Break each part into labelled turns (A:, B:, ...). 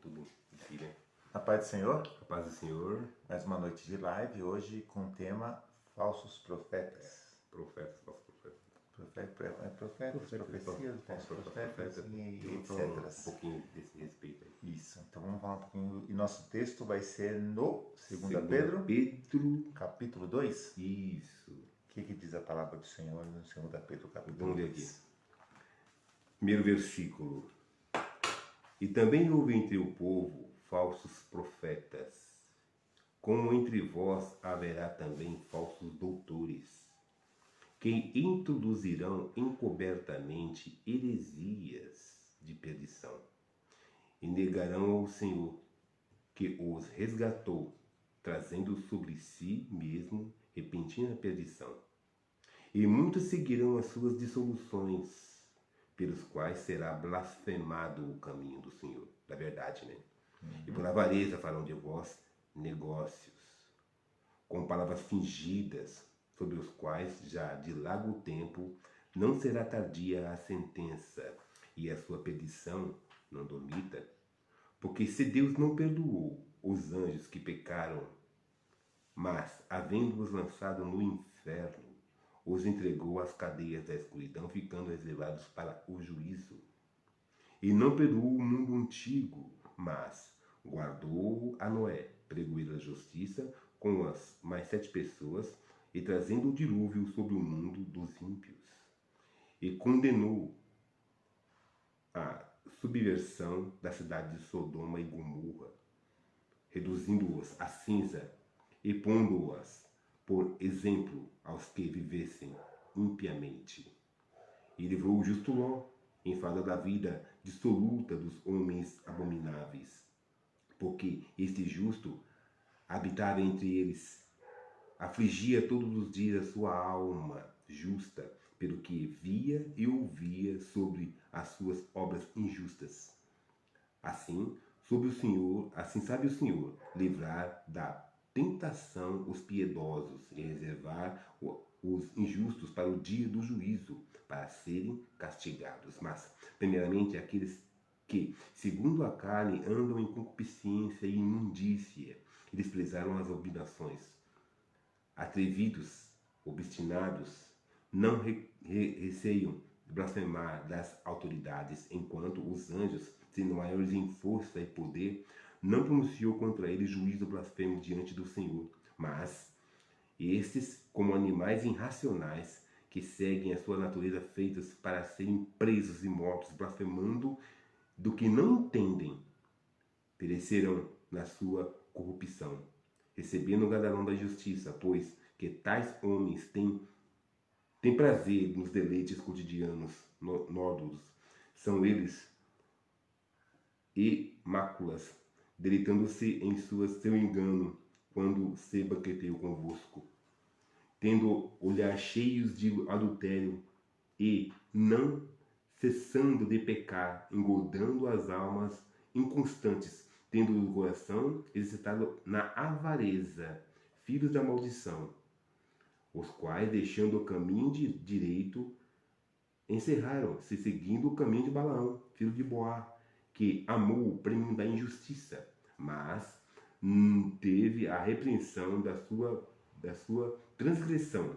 A: tudo em si, né?
B: A paz do Senhor,
A: A paz do Senhor,
B: mais uma noite de live, hoje com o tema falsos profetas.
A: profetas, falsos profetas.
B: Profetas, profecias, falsos profetas e
A: Vamos falar um
B: etc.
A: pouquinho desse respeito aí.
B: Isso, então vamos falar um pouquinho. E nosso texto vai ser no 2
A: Pedro.
B: Pedro, capítulo 2.
A: Isso.
B: O que diz a palavra do Senhor no 2 Pedro, capítulo
A: Vamos ver
B: 2?
A: aqui. Primeiro versículo. E também houve entre o povo falsos profetas, como entre vós haverá também falsos doutores, que introduzirão encobertamente heresias de perdição, e negarão ao Senhor, que os resgatou, trazendo sobre si mesmo repentina perdição. E muitos seguirão as suas dissoluções, pelos quais será blasfemado o caminho do Senhor, da verdade, né? E por avareza farão de vós negócios, com palavras fingidas, sobre os quais já de largo tempo não será tardia a sentença, e a sua perdição não dormita. Porque se Deus não perdoou os anjos que pecaram, mas, havendo-os lançado no inferno, os entregou às cadeias da escuridão, ficando reservados para o juízo. E não perdoou o mundo antigo, mas guardou a Noé, pregoeiro da justiça, com as mais 7 pessoas, e trazendo o dilúvio sobre o mundo dos ímpios. E condenou a subversão da cidade de Sodoma e Gomorra, reduzindo-os a cinza e pondo-as por exemplo aos que vivessem impiamente. E livrou o justo Ló, em favor da vida dissoluta dos homens abomináveis, porque este justo habitava entre eles, afligia todos os dias a sua alma justa, pelo que via e ouvia sobre as suas obras injustas. Assim sabe o Senhor livrar da tentação os piedosos e reservar os injustos para o dia do juízo, para serem castigados. Mas, primeiramente, aqueles que, segundo a carne, andam em concupiscência e imundícia, e desprezaram as obrigações. Atrevidos, obstinados, não receiam blasfemar das autoridades, enquanto os anjos, sendo maiores em força e poder, não pronunciou contra eles juízo blasfemo diante do Senhor. Mas estes, como animais irracionais, que seguem a sua natureza feitos para serem presos e mortos, blasfemando do que não entendem, perecerão na sua corrupção, recebendo o galardão da justiça, pois que tais homens têm prazer nos deleites cotidianos nódulos. São eles e máculas, deleitando-se em seu engano, quando se banqueteiam convosco, tendo olhar cheios de adultério, e não cessando de pecar, engordando as almas inconstantes, tendo o coração exercitado na avareza, filhos da maldição, os quais, deixando o caminho direito, encerraram-se, seguindo o caminho de Balaão, filho de Boar, que amou o prêmio da injustiça, mas teve a repreensão da sua transgressão.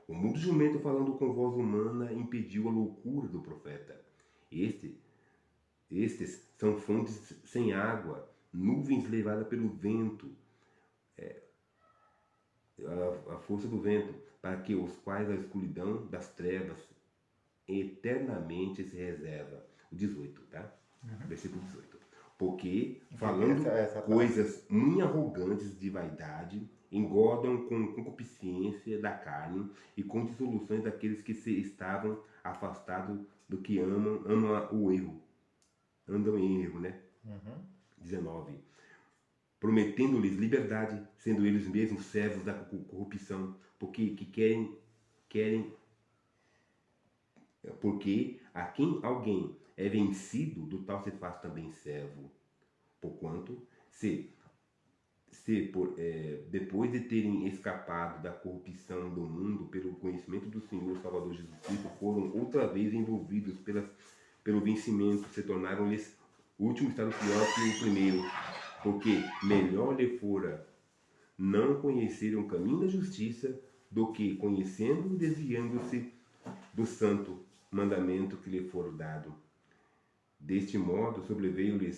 A: O mudo jumento, falando com voz humana, impediu a loucura do profeta. Estes são fontes sem água, nuvens levadas pelo vento, a força do vento, para que os quais a escuridão das trevas eternamente se reserva. O 18, tá? Versículo 18. Porque, falando coisas muito arrogantes de vaidade, engordam com concupiscência da carne e com dissoluções daqueles que se estavam afastados do que amam o erro. Andam em erro, né? 19. Prometendo-lhes liberdade, sendo eles mesmos servos da corrupção, porque a quem alguém é vencido, do tal se faz também servo. Porquanto, depois de terem escapado da corrupção do mundo pelo conhecimento do Senhor Salvador Jesus Cristo, foram outra vez envolvidos pelo vencimento, se tornaram-lhes o último estado pior que o primeiro, porque melhor lhe fora não conhecer o caminho da justiça do que conhecendo e desviando-se do santo mandamento que lhe for dado. Deste modo sobreveio-lhe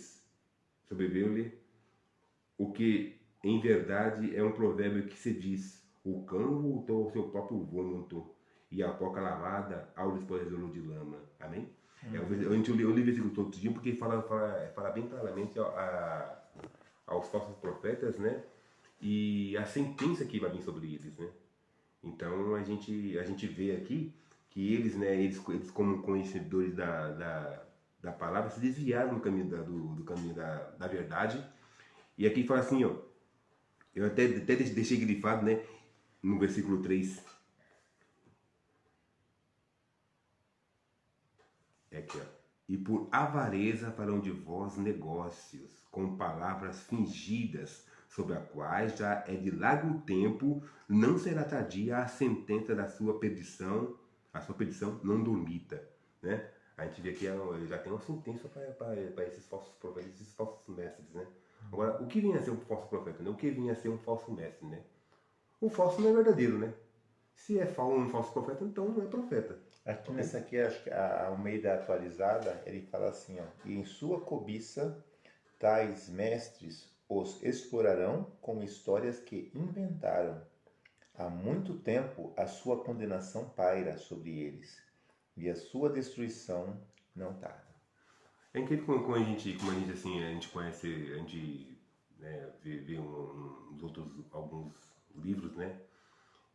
A: o que em verdade é um provérbio que se diz: o cão voltou ao seu próprio vômito e a porca lavada ao despojador de lama. Amém? Eu li o versículo todo dia porque fala bem claramente aos falsos profetas, né? E a sentença que vai vir sobre eles, né? Então a gente vê aqui que eles, né, eles como conhecedores da palavra, se desviaram do caminho do caminho da verdade. E aqui fala assim, ó, eu até deixei grifado, né, no versículo 3. É aqui, ó. E por avareza farão de vós negócios, com palavras fingidas, sobre a quais já é de largo tempo, não será tardia a sentença da sua perdição, a sua perdição não dormita, né? A gente vê aqui, já tem uma sentença para esses falsos profetas, esses falsos mestres, né? Agora, o que vinha a ser um falso profeta, né? O que vinha a ser um falso mestre, né? O falso não é verdadeiro, né? Se é um falso profeta, então não é profeta.
B: Aqui nessa aqui, acho que a Almeida atualizada, ele fala assim, ó, e em sua cobiça, tais mestres os explorarão com histórias que inventaram. Há muito tempo a sua condenação paira sobre eles, e a sua destruição não tarda.
A: É incrível como a gente assim, a gente conhece, a gente, né, vê alguns livros, né,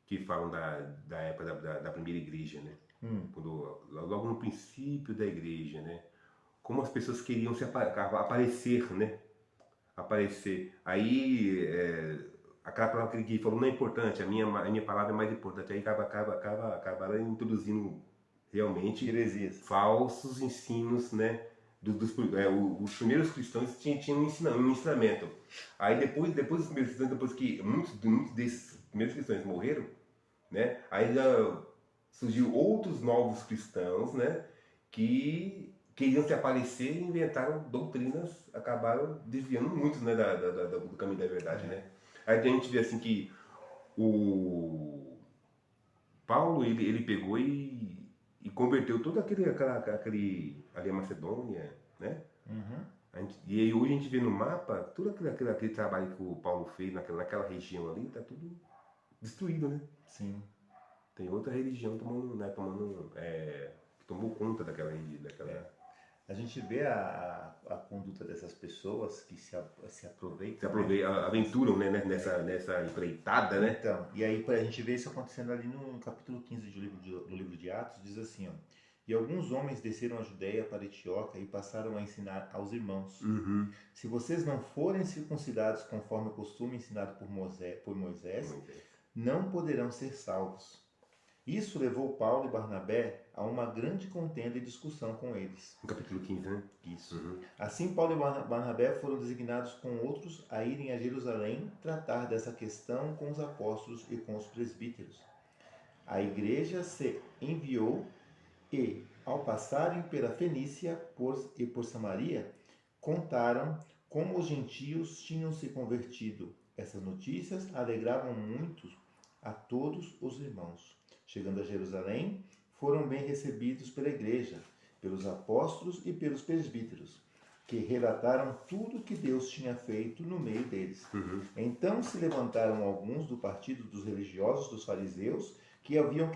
A: que falam da época da primeira igreja, né? Quando, logo no princípio da igreja, né? Como as pessoas queriam aparecer, né? Aparecer. Aí, aquela palavra que ele falou não é importante, a minha palavra é mais importante. Aí acabaram introduzindo realmente
B: Heresias.
A: falsos ensinos, né? Os primeiros cristãos tinham um ensinamento. Aí depois dos primeiros cristãos, depois que muitos desses primeiros cristãos morreram, né? Aí já surgiu outros novos cristãos, né? Que queriam se aparecer e inventaram doutrinas, acabaram desviando muito, né, do caminho da verdade, né? Aí a gente vê assim que o Paulo, ele pegou e converteu todo aquele ali a Macedônia, né? E aí hoje a gente vê no mapa, todo aquele trabalho que o Paulo fez naquela região ali, tá tudo destruído, né?
B: Sim.
A: Tem outra religião que tomou conta daquela região.
B: A gente vê a conduta dessas pessoas que se aproveitam.
A: Se aproveitam, aventuram, né, nessa empreitada, né?
B: Então, e aí a gente vê isso acontecendo ali no capítulo 15 do livro de Atos, diz assim, ó. E alguns homens desceram a Judéia para Etióquia e passaram a ensinar aos irmãos. Se vocês não forem circuncidados conforme o costume ensinado por Moisés, não poderão ser salvos. Isso levou Paulo e Barnabé a uma grande contenda e discussão com eles.
A: No capítulo 15, né?
B: Isso. Assim, Paulo e Barnabé foram designados com outros a irem a Jerusalém tratar dessa questão com os apóstolos e com os presbíteros. A igreja se enviou e, ao passarem pela Fenícia e por Samaria, contaram como os gentios tinham se convertido. Essas notícias alegravam muito a todos os irmãos. Chegando a Jerusalém, foram bem recebidos pela igreja, pelos apóstolos e pelos presbíteros, que relataram tudo que Deus tinha feito no meio deles. Então se levantaram alguns do partido dos religiosos dos fariseus que haviam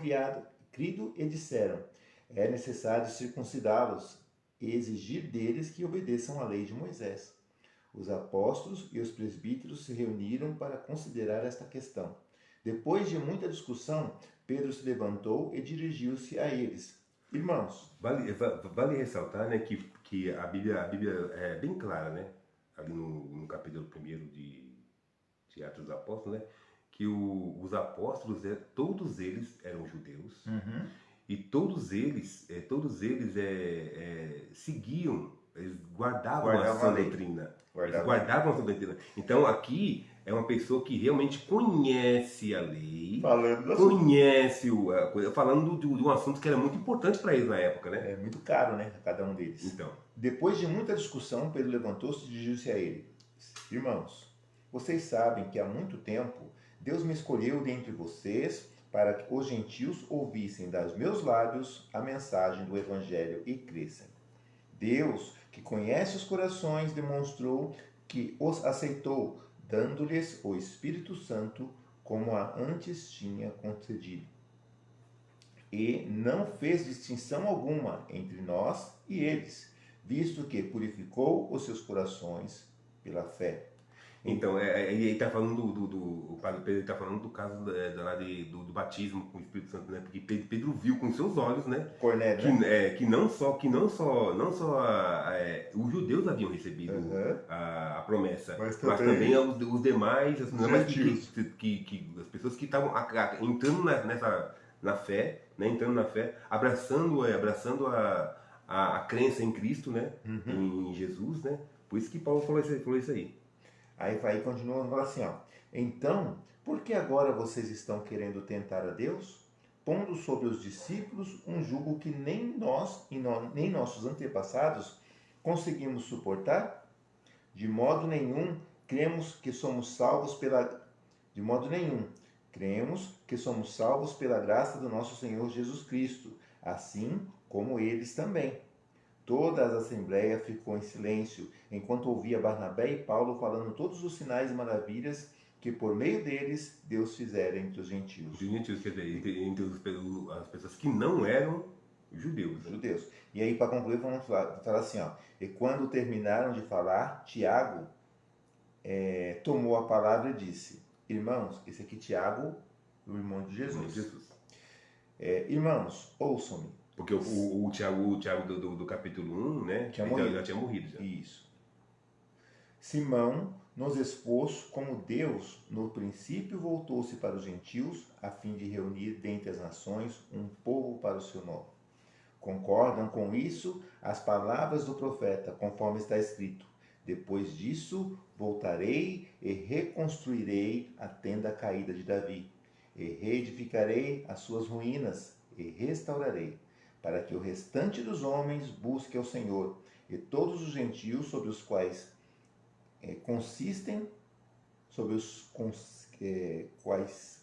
B: crido e disseram: é necessário circuncidá-los e exigir deles que obedeçam à lei de Moisés. Os apóstolos e os presbíteros se reuniram para considerar esta questão. Depois de muita discussão, Pedro se levantou e dirigiu-se a eles. Irmãos.
A: Vale ressaltar, né, que a Bíblia é bem clara, né? Ali no capítulo 1 de Atos dos Apóstolos, né? Que os apóstolos, todos eles eram judeus. E todos eles seguiam, eles guardavam a sã doutrina. Guardavam a sã doutrina. Então aqui é uma pessoa que realmente conhece a lei, ali
B: Falando do assunto.
A: conhece a coisa, falando de um assunto que era muito importante para eles na época, né?
B: É muito caro, né? A cada um deles.
A: Então,
B: Depois de muita discussão, Pedro levantou-se e dirigiu-se a ele: Irmãos, vocês sabem que há muito tempo Deus me escolheu dentre vocês para que os gentios ouvissem dos meus lábios a mensagem do Evangelho e crescem. Deus, que conhece os corações, demonstrou que os aceitou, dando-lhes o Espírito Santo, como a antes tinha concedido. E não fez distinção alguma entre nós e eles, visto que purificou os seus corações pela fé.
A: então ele está falando o padre Pedro está falando do caso do batismo com o Espírito Santo, né? Porque Pedro viu com seus olhos, né?
B: Cornélio, né?
A: Que não só os judeus haviam recebido a promessa,
B: Mas
A: mas
B: também
A: também os demais, as, não, mas
B: gentios.
A: que as pessoas que estavam entrando na fé, né? Entrando na fé, abraçando a crença em Cristo, né? Em Jesus, né? Por isso que Paulo falou isso aí.
B: Aí continua, fala assim, ó. Então, por que agora vocês estão querendo tentar a Deus? Pondo sobre os discípulos um jugo que nem nós e nem nossos antepassados conseguimos suportar? De modo nenhum cremos que somos salvos pela graça do nosso Senhor Jesus Cristo, assim como eles também. Toda a assembleia ficou em silêncio, enquanto ouvia Barnabé e Paulo falando todos os sinais e maravilhas que por meio deles Deus fizera entre os gentios.
A: Os gentios, quer dizer, entre as pessoas que não eram judeus.
B: E aí, para concluir, vamos falar assim, ó. E quando terminaram de falar, Tiago tomou a palavra e disse: Irmãos, esse aqui Tiago, o irmão de Jesus. Irmãos, ouçam-me.
A: Porque o Tiago do capítulo 1, né? Já tinha morrido. Já.
B: Isso. Simão nos expôs como Deus, no princípio, voltou-se para os gentios, a fim de reunir dentre as nações um povo para o seu nome. Concordam com isso as palavras do profeta, conforme está escrito: Depois disso, voltarei e reconstruirei a tenda caída de Davi, e reedificarei as suas ruínas, e restaurarei, para que o restante dos homens busque ao Senhor, e todos os gentios sobre os quais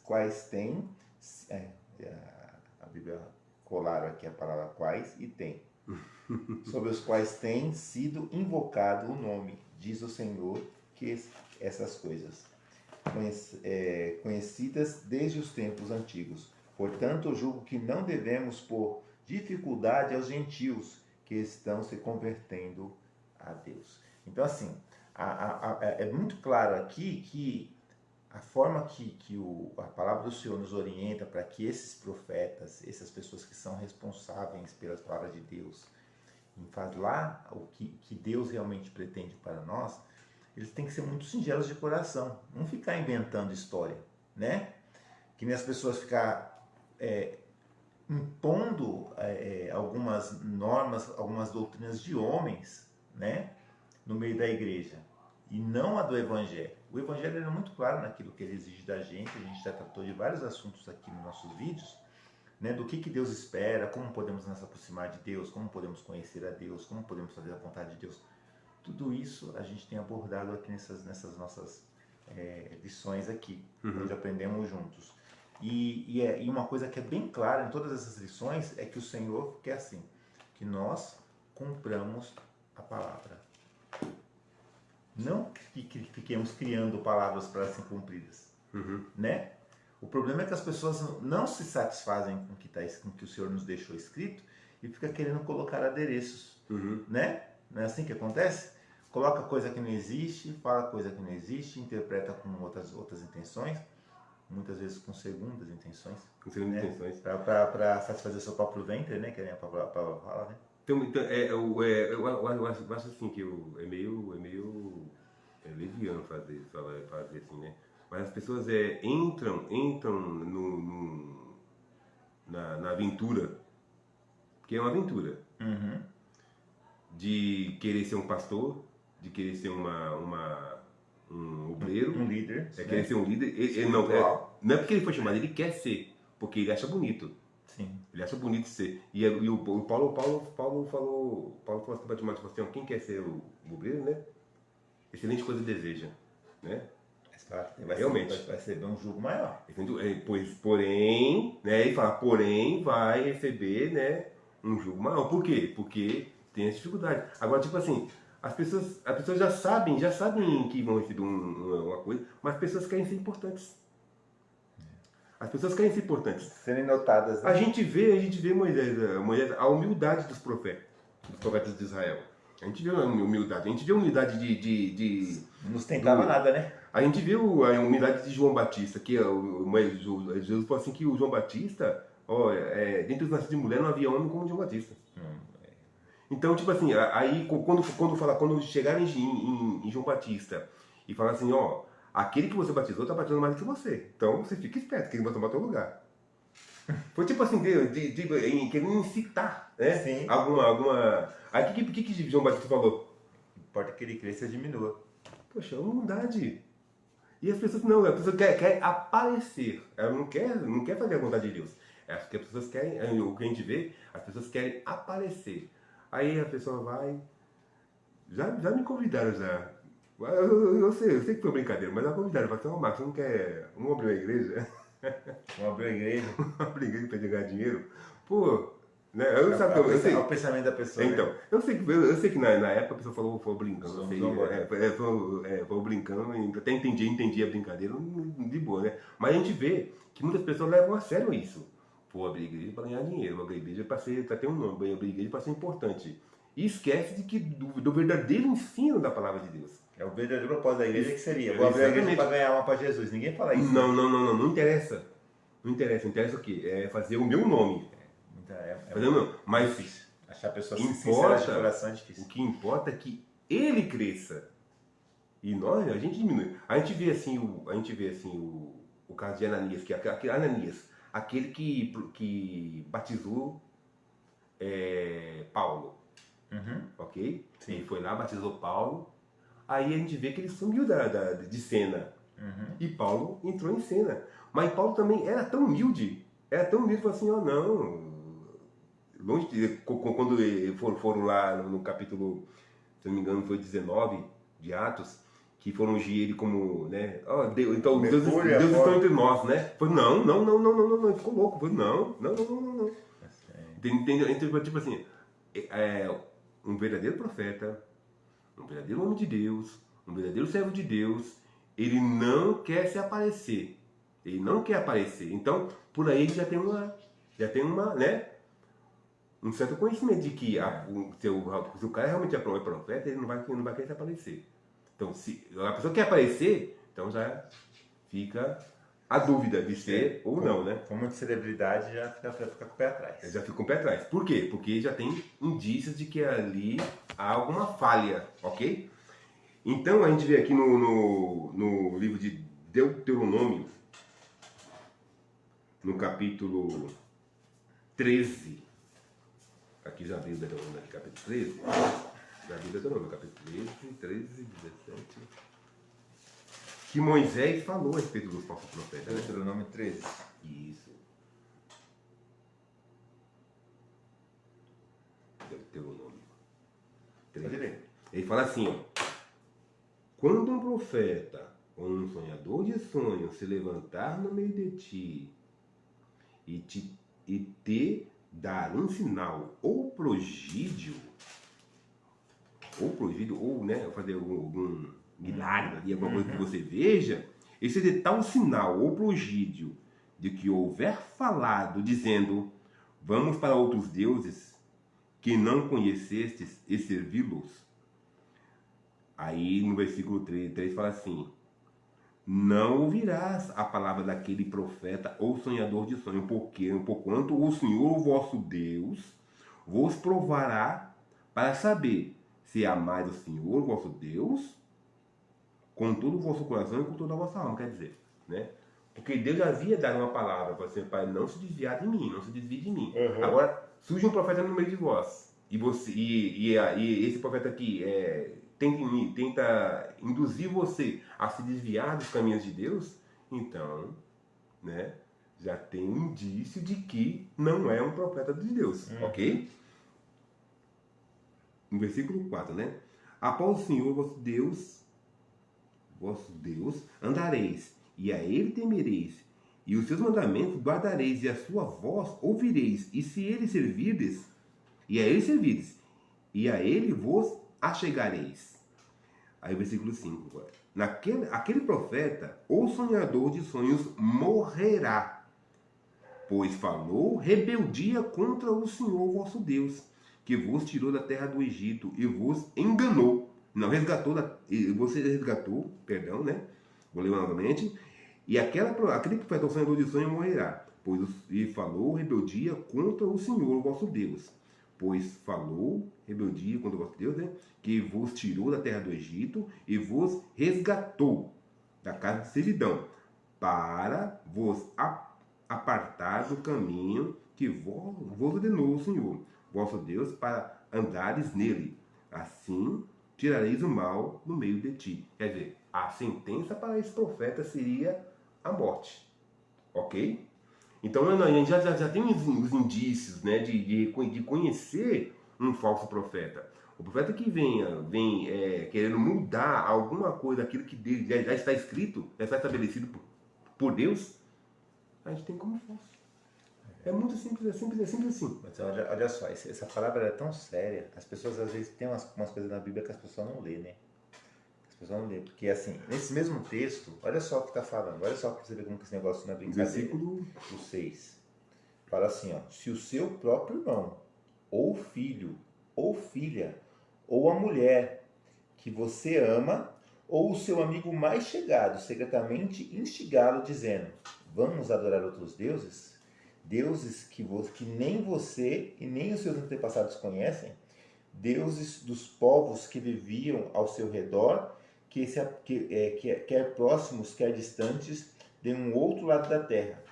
B: quais tem, a Bíblia colaram aqui a palavra quais e tem, sobre os quais tem sido invocado o nome, diz o Senhor, que essas coisas, conhecidas desde os tempos antigos. Portanto, eu julgo que não devemos pôr dificuldade aos gentios que estão se convertendo a Deus. Então, assim, é muito claro aqui que a forma que a palavra do Senhor nos orienta para que esses profetas, essas pessoas que são responsáveis pelas palavras de Deus, em falar o que Deus realmente pretende para nós, eles têm que ser muito singelos de coração, não ficar inventando história, né? Que nem as pessoas ficar impondo algumas normas, algumas doutrinas de homens, né, no meio da igreja, e não a do Evangelho. O Evangelho é muito claro naquilo que ele exige da gente. A gente já tratou de vários assuntos aqui nos nossos vídeos, né, do que Deus espera, como podemos nos aproximar de Deus, como podemos conhecer a Deus, como podemos fazer a vontade de Deus. Tudo isso a gente tem abordado aqui nessas nossas lições aqui, onde aprendemos juntos. E uma coisa que é bem clara em todas essas lições é que o Senhor quer assim, que nós cumpramos a palavra. Não que fiquemos criando palavras para serem cumpridas, né? O problema é que as pessoas não se satisfazem com o que o Senhor nos deixou escrito e fica querendo colocar adereços, né? Não é assim que acontece? Coloca coisa que não existe, fala coisa que não existe, interpreta com outras intenções, muitas vezes com segundas intenções.
A: Com segundas intenções.
B: Para satisfazer seu próprio ventre, né? Que nem a palavra fala, né?
A: Então, eu acho assim que é meio leviano fazer assim, né? Mas as pessoas entram na aventura, que é uma aventura, de querer ser um pastor, de querer ser uma um obreiro,
B: Um líder.
A: quer ser um líder. Ele não é porque ele foi chamado, ele quer ser, porque ele acha bonito.
B: Sim.
A: Ele acha bonito ser. E o Paulo falou assim para Timóteo, assim, quem quer ser o obreiro, né? Excelente coisa deseja, né?
B: Claro,
A: realmente
B: vai receber um jugo maior.
A: Porém, né? Ele fala, porém vai receber, né, um jugo maior. Por quê? Porque tem essa dificuldade. Agora, tipo assim, as pessoas já sabem que vão receber uma coisa, mas as pessoas querem ser importantes. As pessoas querem ser importantes.
B: Serem notadas. Né?
A: A gente vê Moisés, a humildade dos profetas de Israel. A gente vê a humildade. A gente vê a humildade de
B: não ostentava nada, né?
A: A gente viu a humildade de João Batista, que Jesus falou assim que o João Batista, dentre os nascidos de mulher não havia homem como João Batista. Então, tipo assim, aí quando chegarem em João Batista e falar assim, aquele que você batizou está batizando mais do que você. Então você fica esperto, que ele vai tomar teu lugar. Foi tipo assim, querendo incitar, né?
B: Sim.
A: Alguma. Aí o que João Batista falou?
B: Importa que ele cresça e diminua.
A: Poxa, humildade. E as pessoas quer aparecer. Ela não quer fazer a vontade de Deus. As pessoas querem, o que a gente vê, as pessoas querem aparecer. Aí a pessoa vai. Já me convidaram já. Eu sei que foi brincadeira, mas já convidaram. Falaram assim, Marcos, você não quer. Vamos abrir uma igreja?
B: Vamos abrir uma igreja?
A: Vamos abrir uma igreja pra ganhar dinheiro? Pô, né? Eu sei.
B: É o pensamento da pessoa.
A: Então, né? eu sei que na época a pessoa falou brincando. Falou brincando, até entendi a brincadeira, de boa, né? Mas a gente vê que muitas pessoas levam a sério isso. Pô, abrir igreja para ganhar dinheiro, abrir igreja para ter um nome, abrir igreja para ser importante. E esquece do verdadeiro ensino da palavra de Deus.
B: É o verdadeiro propósito da igreja que seria. Vou abrir a igreja para ganhar uma para Jesus. Ninguém fala isso.
A: Não interessa. Não interessa. Interessa o quê? É fazer o meu nome. Mas
B: difícil. Achar pessoas sinceras de coração é difícil.
A: O que importa é que ele cresça. E a gente diminui. A gente vê assim o caso de Ananias, Ananias, aquele que batizou Paulo. Ok?
B: Sim.
A: Ele foi lá, batizou Paulo. Aí a gente vê que ele sumiu de cena. E Paulo entrou em cena. Mas Paulo também era tão humilde. Falou assim, longe de, quando foram lá no capítulo, se não me engano, foi 19 de Atos, que foram ungir ele como, né? Então Deus está entre nós, né? Foi não, ficou louco. Foi não. Entendeu? Então, tipo assim, um verdadeiro profeta, um verdadeiro homem de Deus, um verdadeiro servo de Deus, ele não quer se aparecer. Ele não quer aparecer. Então, por aí ele já tem uma, né? Um certo conhecimento de que se o cara realmente é profeta, ele não vai querer se aparecer. Então, se a pessoa quer aparecer, então já fica a dúvida de ser ou não, né?
B: Com muita celebridade já fica com o pé atrás.
A: Já fica com o pé atrás. Por quê? Porque já tem indícios de que ali há alguma falha, ok? Então, a gente vê aqui no livro de Deuteronômio, no capítulo 13, aqui já veio o Deuteronômio, capítulo 13, já veio o Deuteronômio, capítulo 13, 17, que Moisés falou a respeito dos falsos profetas.
B: Deuteronômio 13.
A: Isso. Deuteronômio 13. Ele fala assim, quando um profeta ou um sonhador de sonhos se levantar no meio de ti e te dar um sinal ou prodígio, ou né, fazer algum milagre ali, alguma coisa que você veja, esse de tal sinal ou prodígio de que houver falado, dizendo, vamos para outros deuses que não conhecestes e servi-los. Aí no versículo 3 fala assim, não ouvirás a palavra daquele profeta ou sonhador de sonho, porquanto o Senhor, o vosso Deus, vos provará para saber se amais o Senhor, o vosso Deus, com todo o vosso coração e com toda a vossa alma, quer dizer, né? Porque Deus já havia dado uma palavra para você, para não se desviar de mim, não se desvie de mim. Agora, surge um profeta no meio de vós, e esse profeta aqui tenta induzir você a se desviar dos caminhos de Deus, então, né, já tem um indício de que não é um profeta de Deus, ok? No versículo 4, né? Após o Senhor vosso Deus, andareis, e a ele temereis, e os seus mandamentos guardareis, e a sua voz ouvireis, e se ele servirdes, e a ele servirdes, e a ele vos achegareis. Aí o versículo 5 agora. Aquele profeta, ou sonhador de sonhos, morrerá, pois falou rebeldia contra o Senhor vosso Deus, que vos tirou da terra do Egito e vos enganou. Não resgatou, você resgatou, perdão, né? Vou ler novamente. E aquele profeta, o sonhador de sonho, morrerá, pois e falou rebeldia contra o Senhor vosso Deus. Pois falou rebeldia contra o vosso Deus, né? Que vos tirou da terra do Egito e vos resgatou da casa de servidão, para vos apartar do caminho que vos ordenou o Senhor vosso Deus, para andares nele. Assim tirareis o mal no meio de ti. Quer dizer, a sentença para esse profeta seria a morte. Ok? Então a gente já tem os indícios, né, de conhecer um falso profeta. O profeta que vem querendo mudar alguma coisa daquilo que já está escrito, já está estabelecido por Deus, a gente tem como falso. É muito simples, é simples assim.
B: Mas olha só, essa palavra é tão séria. As pessoas às vezes tem umas coisas na Bíblia que as pessoas não lêem, né? As pessoas não lêem. Porque assim, nesse mesmo texto, olha só o que está falando. Olha só para você ver como que esse negócio não é brincadeira.
A: Versículo
B: O 6. Fala assim, ó. Se o seu próprio irmão, ou filho, ou filha, ou a mulher que você ama, ou o seu amigo mais chegado, secretamente instigá-lo, dizendo: vamos adorar outros deuses? Deuses que nem você e nem os seus antepassados conhecem, deuses dos povos que viviam ao seu redor, quer próximos, quer distantes, de um outro lado da terra.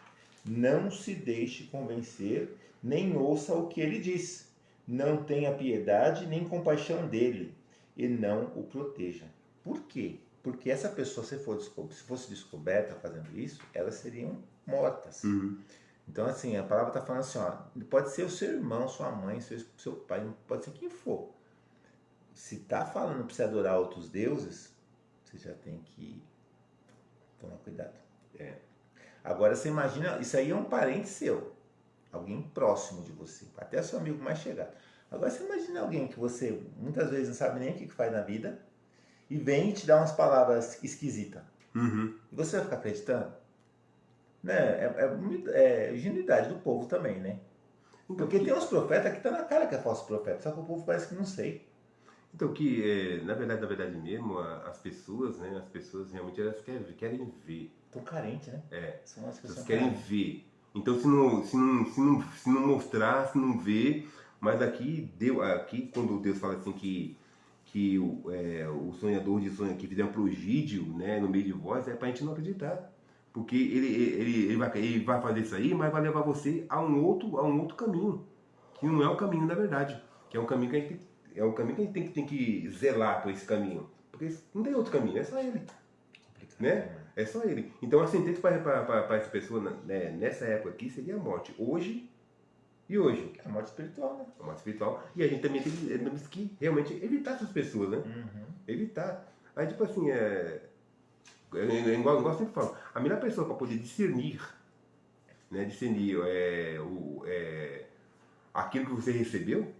B: Não se deixe convencer, nem ouça o que ele diz. Não tenha piedade nem compaixão dele, e não o proteja. Por quê? Porque essa pessoa, se fosse descoberta fazendo isso, elas seriam mortas. Então, assim, a palavra está falando assim, ó, pode ser o seu irmão, sua mãe, seu pai, pode ser quem for. Se está falando para você adorar outros deuses, você já tem que tomar cuidado. Agora, você imagina, isso aí é um parente seu, alguém próximo de você, até seu amigo mais chegado. Agora, você imagina alguém que você muitas vezes não sabe nem o que faz na vida e vem e te dá umas palavras esquisitas. E você vai ficar acreditando? Né? É ingenuidade do povo também, né? Porque tem uns profetas que tá na cara que é falso profeta, só que o povo parece que não sei.
A: Então, na verdade mesmo, as pessoas, né? As pessoas realmente elas querem ver.
B: Estão carentes, né?
A: São as pessoas querem ver. Então, se não mostrar, se não ver, mas aqui quando Deus fala assim que o sonhador de sonho que fizer um prodígio, né, no meio de vós, é pra gente não acreditar. Porque ele vai fazer isso aí, mas vai levar você a um outro caminho. Que não é o caminho da verdade. Que é um caminho que a gente tem que zelar por esse caminho. Porque não tem outro caminho, é só ele. Né? É só ele. Então a sentença para essa pessoa, né, nessa época aqui seria a morte. Hoje e hoje.
B: É a morte espiritual, né?
A: A morte espiritual. E a gente também tem que realmente evitar essas pessoas, né? Evitar. Aí tipo assim, igual eu sempre falo, a melhor pessoa para poder discernir, né, aquilo que você recebeu,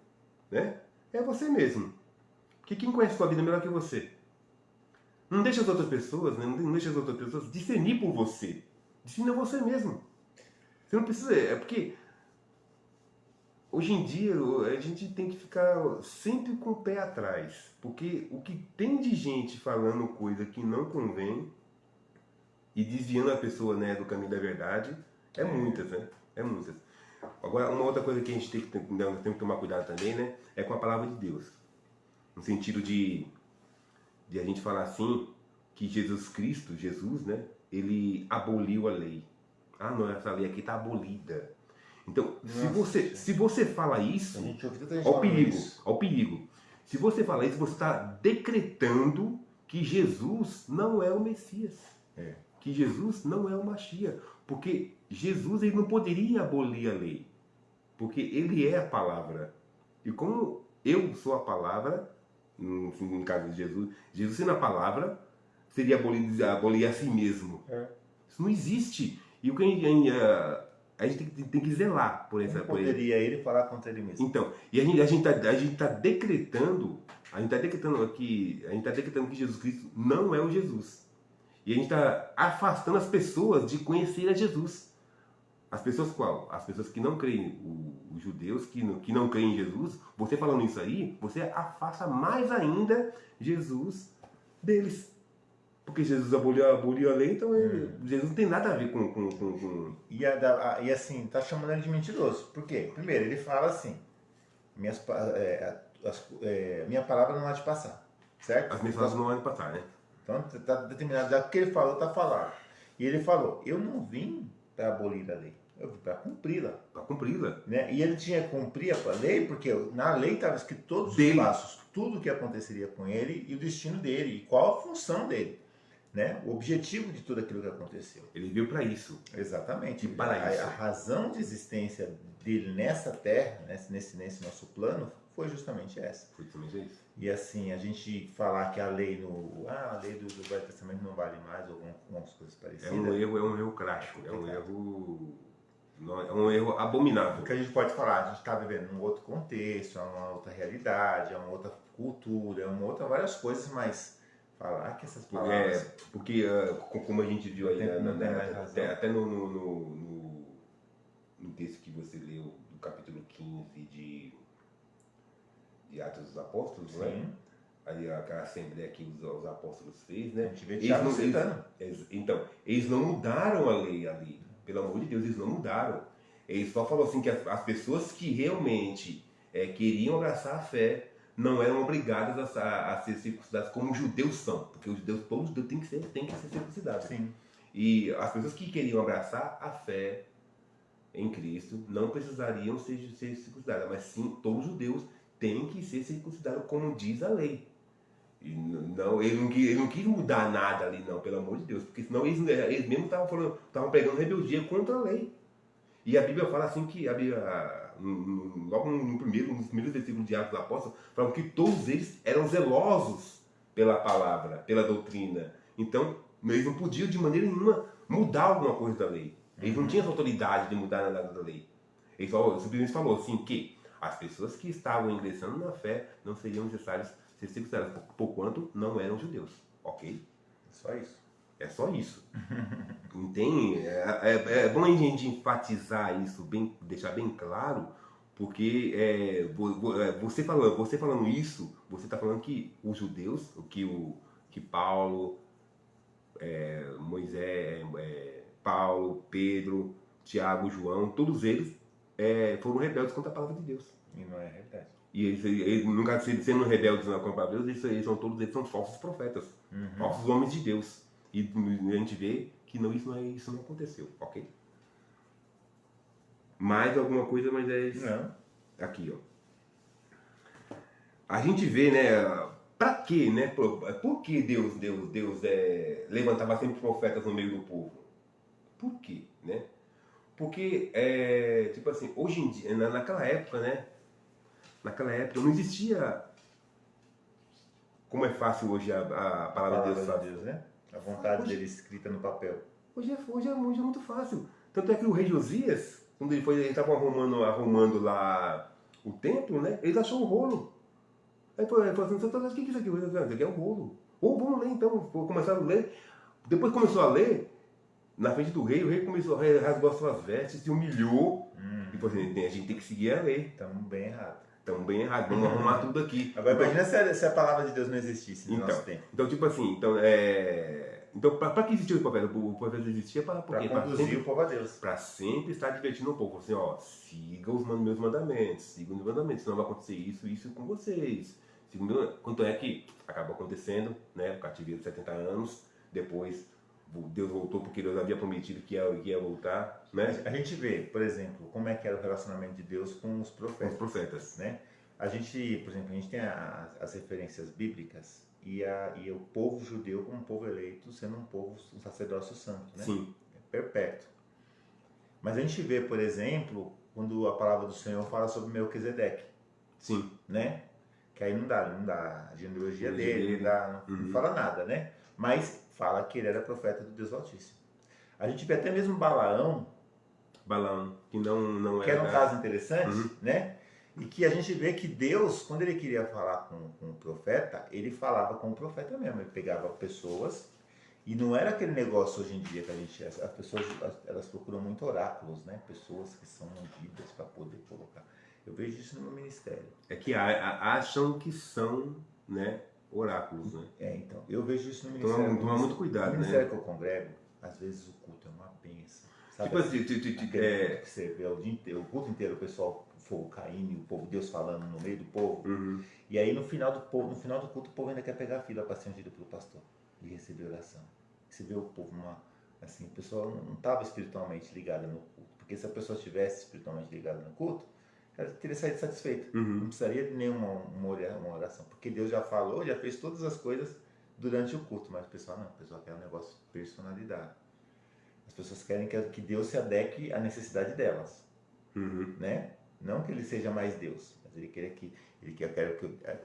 A: né, é você mesmo. Porque quem conhece a sua vida melhor que você? Não deixa as outras pessoas, né, não deixa as outras pessoas discernir por você. Discerne você mesmo. Você não precisa, porque hoje em dia a gente tem que ficar sempre com o pé atrás, porque o que tem de gente falando coisa que não convém e desviando a pessoa, né, do caminho da verdade, é muitas, né? É muitas. Agora, uma outra coisa que a gente tem que tomar cuidado também, né, é com a palavra de Deus. No sentido de a gente falar assim, que Jesus, né, ele aboliu a lei. Ah, não, essa lei aqui está abolida. Então, se você fala isso,
B: olha o perigo.
A: Ao perigo. Se você falar isso, você está decretando que Jesus não é o Messias.
B: É.
A: Que Jesus não é o Mashiach. Porque Jesus ele não poderia abolir a lei. Porque ele é a palavra. E como eu sou a palavra, no caso de Jesus, Jesus sendo a palavra, seria abolir a si mesmo.
B: É.
A: Isso não existe. E o que a gente tem que zelar por essa
B: Como poderia ele falar contra ele mesmo?
A: Então, e a gente tá decretando, a gente está decretando que Jesus Cristo não é o Jesus. E a gente está afastando as pessoas de conhecer a Jesus. As pessoas qual? As pessoas que não creem, os judeus que não creem em Jesus, você falando isso aí, você afasta mais ainda Jesus deles. Porque Jesus aboliu a lei, então Jesus não tem nada a ver com...
B: E assim, tá chamando ele de mentiroso. Por quê? Primeiro, ele fala assim, minha palavra não há de passar, certo?
A: As mensagens não vão passar, né?
B: Então, tá determinado, já que o que ele falou, tá falado. E ele falou, eu não vim para abolir a lei, eu vim para cumpri-la.
A: Para cumpri-la.
B: Né? E ele tinha que cumprir a lei, porque na lei estava escrito todos os
A: Dele.
B: passos, tudo o que aconteceria com ele e o destino dele, e qual a função dele. Né? O objetivo de tudo aquilo que aconteceu.
A: Ele veio para isso.
B: Exatamente.
A: E para isso.
B: A razão de existência dele nessa terra, nesse nosso plano, foi justamente essa.
A: Foi justamente isso.
B: E assim, a gente falar que a lei a lei do Velho Testamento não vale mais, ou algumas coisas parecidas.
A: É um erro crássico, é um erro abominável.
B: Porque a gente pode falar, a gente está vivendo num outro contexto, é uma outra realidade, é uma outra cultura, é uma outra várias coisas, mas falar que essas palavras...
A: Porque como a gente viu aí, até no texto que você leu, do capítulo 15 de Atos dos Apóstolos,
B: Sim.
A: né? Ali aquela assembleia que os apóstolos fez, né?
B: A gente vê Tiago citando.
A: Então, eles não mudaram a lei ali. Pelo amor de Deus, eles não mudaram. Eles só falaram assim que as pessoas que realmente queriam abraçar a fé não eram obrigadas a ser circuncidadas como os judeus são. Porque os judeus, todos os judeus têm que ser circuncidados.
B: Sim.
A: E as pessoas que queriam abraçar a fé em Cristo não precisariam ser circuncidadas. Mas sim, todos os judeus têm que ser circuncidados como diz a lei. E não, ele não quis mudar nada ali, não, pelo amor de Deus, porque senão eles mesmos estavam pregando rebeldia contra a lei. E a Bíblia fala assim que, logo nos primeiros versículos de Atos dos Apóstolos, falam que todos eles eram zelosos pela palavra, pela doutrina. Então, eles não podiam de maneira nenhuma mudar alguma coisa da lei. Eles não tinham essa autoridade de mudar nada da lei. Ele simplesmente falou assim que as pessoas que estavam ingressando na fé não seriam necessárias ser circuncidadas, porquanto não eram judeus, ok?
B: Só isso.
A: É só isso. Entende? É bom a gente enfatizar isso, deixar bem claro, porque você falando isso, você está falando que os judeus, que Paulo, Moisés, Paulo, Pedro, Tiago, João, todos eles foram rebeldes contra a palavra de Deus.
B: E não é verdade.
A: E eles no caso de sendo rebeldes contra a palavra de Deus, eles são falsos profetas, falsos homens de Deus. E a gente vê que isso não aconteceu, ok? Mais alguma coisa, mas é isso.
B: Não.
A: Aqui, ó. A gente vê, né? Pra quê, né? Por que Deus levantava sempre profetas no meio do povo? Por quê, né? Porque, tipo assim, hoje em dia, naquela época, né? Naquela época não existia como é fácil hoje a palavra de Deus,
B: né? A vontade dele escrita no papel.
A: Hoje é muito fácil. Tanto é que o rei Josias, quando ele estava arrumando lá o templo, né? Ele achou um rolo. Aí ele falou assim, o que é isso aqui? Isso aqui é um rolo. Ou vamos ler então. Começaram a ler. Depois começou a ler, na frente do rei, o rei começou a rasgar as suas vestes, se humilhou. E falou assim, a gente tem que seguir a lei.
B: Estamos bem errados.
A: Estamos bem errados, vamos arrumar tudo aqui.
B: Agora imagina se a palavra de Deus não existisse no nosso tempo.
A: Então, tipo assim, então para que existiu o profeta? O profeta existia para
B: conduzir o povo a Deus.
A: Para sempre estar divertindo o povo. Assim, ó, siga os meus mandamentos, sigam os meus mandamentos, senão vai acontecer isso com vocês. Quanto é que acabou acontecendo, né? O cativeiro de 70 anos, depois Deus voltou porque Deus havia prometido que ia voltar, né?
B: A gente vê, por exemplo, como é que era o relacionamento de Deus com os profetas.
A: Com os profetas.
B: Né? A gente, por exemplo, a gente tem as referências bíblicas e o povo judeu como um povo eleito sendo um povo, um sacerdócio santo, né?
A: Sim,
B: Perpétuo. Mas a gente vê, por exemplo, quando a palavra do Senhor fala sobre Melquisedeque,
A: sim.
B: né? Que aí não dá a genealogia
A: Genealogia
B: dele,
A: dele.
B: não fala nada, né? Mas fala que ele era profeta do Deus Altíssimo. A gente vê até mesmo Balaão,
A: Balaão, que não
B: que era um
A: era.
B: caso interessante, né? E que a gente vê que Deus, quando ele queria falar com o profeta, ele falava com o profeta mesmo. Ele pegava pessoas e não era aquele negócio hoje em dia que a gente... As pessoas, elas procuram muito oráculos, né? Pessoas que são ungidas para poder colocar. Eu vejo isso no meu ministério.
A: É que acham que são, né, oráculos, né?
B: Então, eu vejo isso no
A: Toma,
B: ministério.
A: toma muito cuidado,
B: No ministério
A: né?
B: que eu congrego, às vezes o culto é uma benção. Sabe
A: Tipo assim,
B: aquele culto que você vê o dia inteiro, o culto inteiro, o pessoal, o fogo caindo, o povo, Deus falando no meio do povo. E aí no final do culto, o povo ainda quer pegar a fila para ser ungido pelo pastor e receber oração. Você vê o povo assim, a pessoa não estava espiritualmente ligada no culto. Porque se a pessoa estivesse espiritualmente ligada no culto, ela teria saído satisfeita. Não precisaria de nenhuma uma oração. Porque Deus já falou, já fez todas as coisas durante o culto. Mas o pessoal não, o pessoal quer um negócio de personalidade. As pessoas querem que Deus se adeque à necessidade delas, né? Não que ele seja mais Deus, mas ele quer que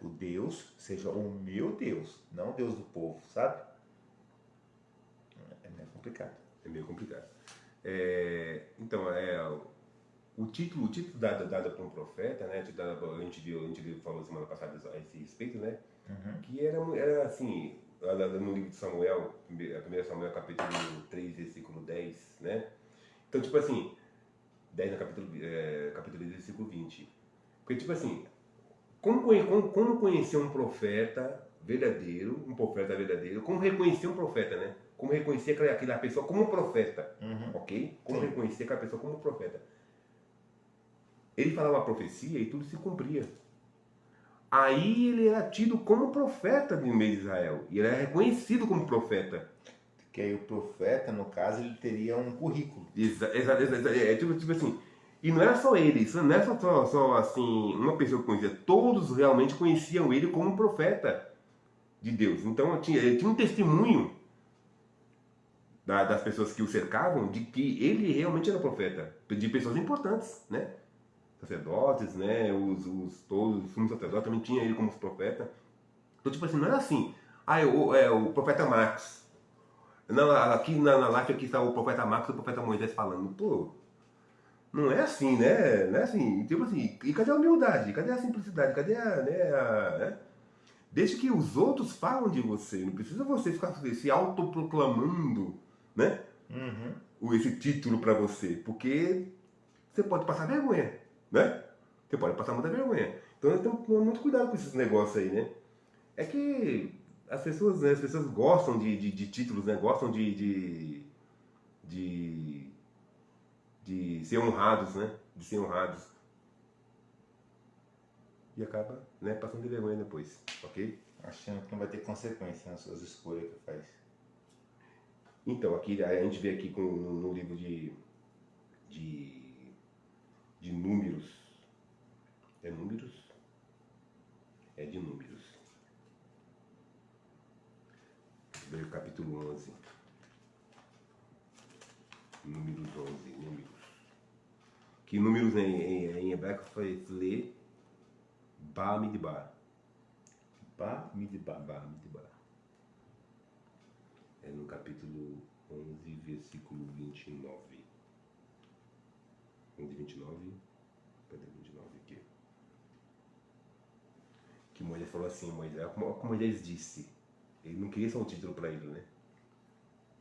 B: o Deus seja o meu Deus, não o Deus do povo, sabe? É meio complicado.
A: É meio complicado. Então, o título dado para um profeta, né? A gente falou semana passada a esse respeito, né? Que era assim, no livro de Samuel, 1 Samuel capítulo 3, versículo 10, né? Então, tipo assim, 10 no capítulo 10, versículo 20. Porque, tipo assim, como conhecer um profeta verdadeiro, como reconhecer um profeta, né? Como reconhecer aquela pessoa como um profeta, ok? Como reconhecer aquela pessoa como um profeta. Ele falava uma profecia e tudo se cumpria. Aí ele era tido como profeta no meio de Israel. E ele era reconhecido como profeta.
B: Que aí o profeta, no caso, ele teria um currículo.
A: Tipo assim, e não era só ele, isso não era só assim, uma pessoa que conhecia, todos realmente conheciam ele como um profeta de Deus. Então ele tinha um testemunho das pessoas que o cercavam de que ele realmente era profeta, de pessoas importantes, né? Sacerdotes, né? Todos os sumos sacerdotes também tinham ele como profeta. Então, tipo assim, não era assim, o profeta Marcos. Aqui na live aqui está o profeta Marcos e o profeta Moisés falando, pô, não é assim, né? Não é assim. Tipo assim, e cadê a humildade? Cadê a simplicidade? Cadê né? Deixa que os outros falam de você. Não precisa você ficar se autoproclamando, né? Esse título para você. Porque você pode passar vergonha, né? Você pode passar muita vergonha. Então eu tenho que tomar muito cuidado com esses negócios aí, né? É que as pessoas gostam de títulos, né? Gostam de ser honrados, né? De ser honrados. E acaba, né, passando de vergonha depois, ok?
B: Achando que não vai ter consequência nas suas escolhas que faz.
A: Então, aqui a gente vê aqui no livro de números. É números? É de números. Capítulo 11. Números 11. Números. Que números em hebraico foi ler Ba-Midbar.
B: Ba-Midbar.
A: Ba-Midbar. É no capítulo 11, versículo 29. 11, 29. Cadê 29 aqui? Que Moisés falou assim, como Moisés disse. Ele não queria só um título para ele, né?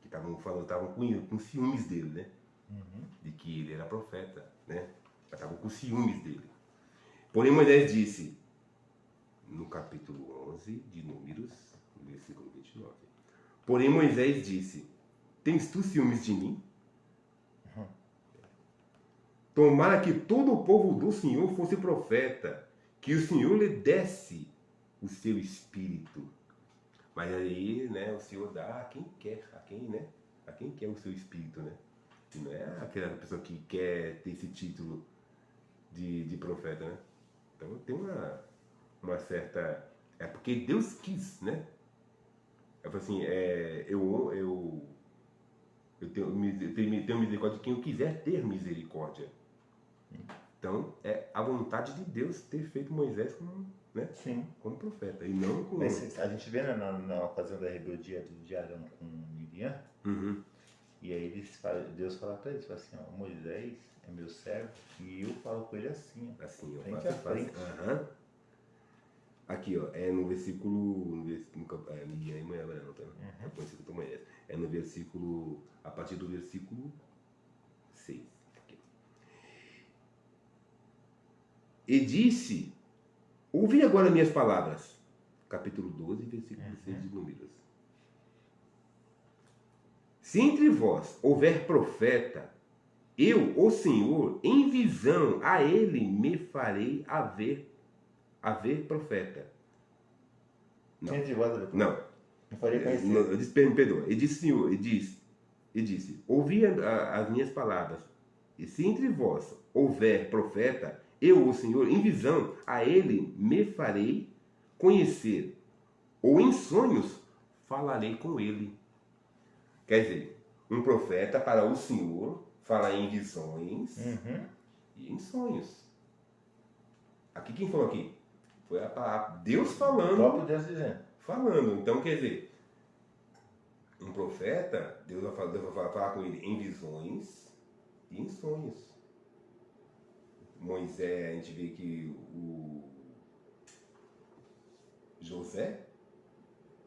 A: Que estavam com ciúmes dele, né? De que ele era profeta, né? Estavam com ciúmes dele. Porém Moisés disse, no capítulo 11 de Números, versículo 29. Porém Moisés disse, tens tu ciúmes de mim? Tomara que todo o povo do Senhor fosse profeta, que o Senhor lhe desse o seu espírito. Mas aí, né, o Senhor dá a quem quer, a quem quer o seu espírito, né? Não é aquela pessoa que quer ter esse título de profeta, né? Então tem uma certa... É porque Deus quis, né? Eu falo assim, tenho misericórdia de quem eu quiser ter misericórdia. Então, é a vontade de Deus ter feito Moisés como, né,
B: Sim.
A: como profeta. E não como...
B: Mas a gente vê na ocasião da rebeldia de Arão com Miriam,
A: Uhum.
B: e aí Deus fala para eles, fala assim, ó, Moisés é meu servo, e eu falo com ele assim, ó,
A: Assim, ó.
B: frente a frente.
A: Aham. Aqui, ó, é no versículo... Miriam e Moisés, não, tá? É conhecido como Moisés. É no versículo... A partir do versículo 6. E disse, ouvi agora minhas palavras. Capítulo 12, versículo 6 de Números. Se entre vós houver profeta, eu, o Senhor, em visão, a ele me farei haver profeta. Não.
B: Entre vós,
A: Não.
B: não faria conhecer.
A: Me perdoa. E disse, Senhor, e disse, ouvi as minhas palavras. E se entre vós houver profeta, eu, o Senhor, em visão, a ele me farei conhecer, ou em sonhos falarei com ele. Quer dizer, um profeta para o Senhor fala em visões e em sonhos. Aqui quem falou aqui? Foi a palavra Deus falando.
B: O próprio Deus dizendo.
A: Falando. Então, quer dizer, um profeta, Deus vai falar com ele em visões e em sonhos. Moisés, a gente vê que o José,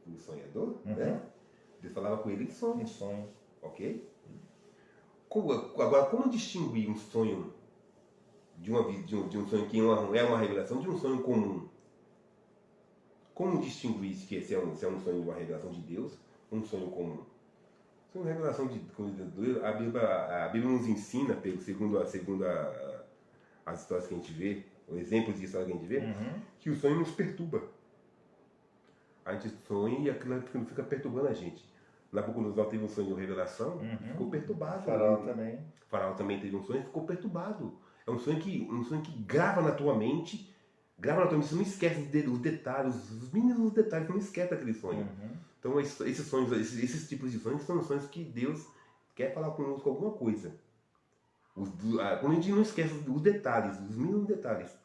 A: o sonhador, né? Deus falava com ele em sonhos.
B: Em sonho.
A: Ok? Agora, como distinguir um sonho de um sonho que é uma revelação de um sonho comum? Como distinguir se é um sonho de uma revelação de Deus ou um sonho comum? Se é uma revelação de Deus, a Bíblia nos ensina, segundo as histórias que a gente vê, os exemplos de história que a gente vê, que o sonho nos perturba. A gente sonha e aquilo fica perturbando a gente. Nabucodonosor teve um sonho de revelação, ficou perturbado. Faraó também teve um sonho e ficou perturbado. É um sonho que grava na tua mente, você não esquece os detalhes, os mínimos detalhes, você não esquece daquele sonho. Então esses sonhos, esses tipos de sonhos são sonhos que Deus quer falar conosco alguma coisa. Quando a gente não esquece os detalhes, os mínimos detalhes.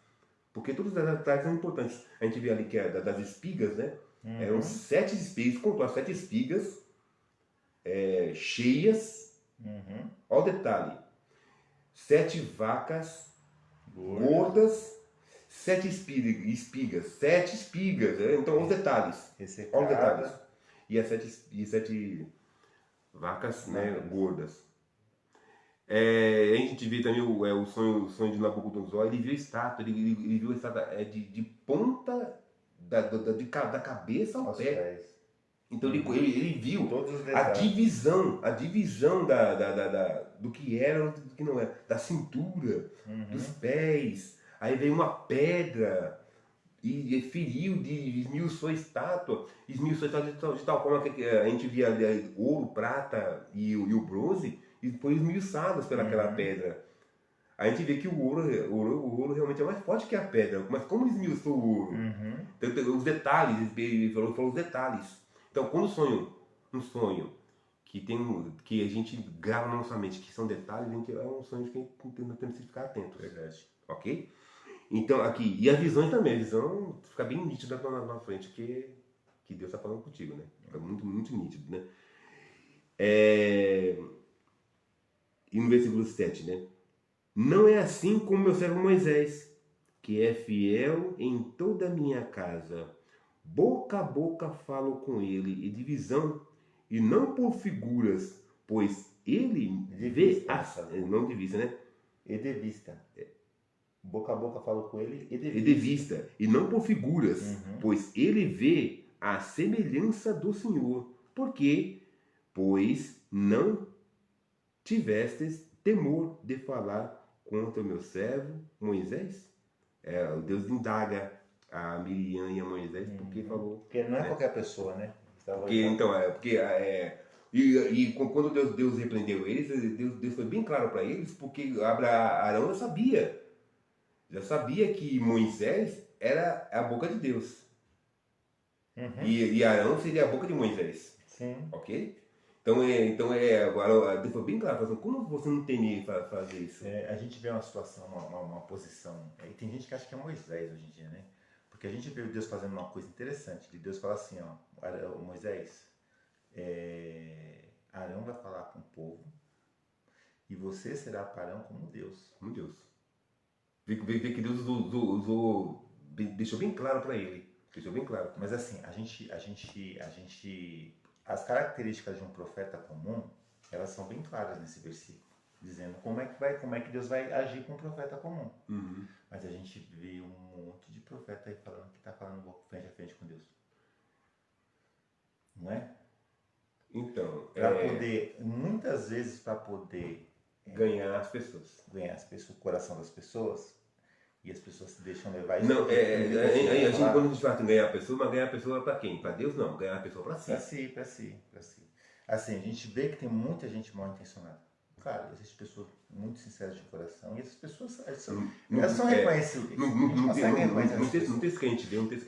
A: Porque todos os detalhes são importantes. A gente vê ali que é das espigas, né? Eram 7 espigas, contou as 7 espigas cheias. Olha o detalhe. 7 vacas gordas, 7 espigas. 7 espigas. Né? Então, olha os detalhes. Olha os detalhes. E as 7 vacas, né, gordas. A gente vê também o sonho de Nabucodonosor. Ele viu a estátua, ele viu a estátua de ponta da cabeça ao pé. Então ele viu a divisão do que era e do que não era, da cintura, dos pés. Aí veio uma pedra e feriu, esmiuçou a estátua de tal forma que a gente via ali, ouro, prata e o bronze, e foi esmiuçados pelaquela pedra. A gente vê que o ouro realmente é mais forte que a pedra, mas como esmiuçou o ouro? Então, os detalhes, ele falou os detalhes. Então, quando um sonho que a gente grava na nossa mente, que são detalhes, é um sonho que nós temos que ficar atentos.
B: Verdade.
A: Ok? Então, aqui, e as visões também, a visão fica bem nítida na frente, que Deus está falando contigo, né? Fica muito, muito nítido, né? E no versículo 7, né? Não é assim como meu servo Moisés, que é fiel em toda a minha casa. Boca a boca falo com ele, e de visão, e não por figuras, pois ele vê não de vista, né?
B: E de vista. Boca a boca falo com ele e
A: de vista, e não por figuras, pois ele vê a semelhança do Senhor. Por quê? Pois não tivestes temor de falar contra o meu servo Moisés? O Deus indaga a Miriam e a Moisés porque falou.
B: Porque não é qualquer pessoa, né?
A: Quando Deus repreendeu eles, Deus foi bem claro para eles, porque Arão sabia já sabia que Moisés era a boca de Deus. E Arão seria a boca de Moisés.
B: Sim.
A: Ok? Agora, Deus foi bem claro, falou assim, como você não tem para fazer isso?
B: A gente vê uma situação, uma posição, e tem gente que acha que é Moisés hoje em dia, né? Porque a gente vê Deus fazendo uma coisa interessante, de Deus fala assim, ó, Moisés, Arão vai falar com o povo, e você será para Arão como Deus.
A: Como Deus. Vê que Deus deixou bem claro para ele. Deixou bem claro.
B: Mas assim, as características de um profeta comum, elas são bem claras nesse versículo, dizendo como é que Deus vai agir com um profeta comum. Mas a gente vê um monte de profeta aí falando que está falando frente a frente com Deus. Não é?
A: Então,
B: muitas vezes para poder
A: ganhar as pessoas,
B: o coração das pessoas, e as pessoas se deixam levar.
A: Não, quando a gente fala em ganhar a pessoa, mas ganhar a pessoa para quem? Para Deus não, ganhar a pessoa para si.
B: Para si. Assim, a gente vê que tem muita gente mal intencionada. Claro, existem pessoas muito sinceras de coração, e essas pessoas elas são reconhecíveis.
A: No texto que a gente deu em 2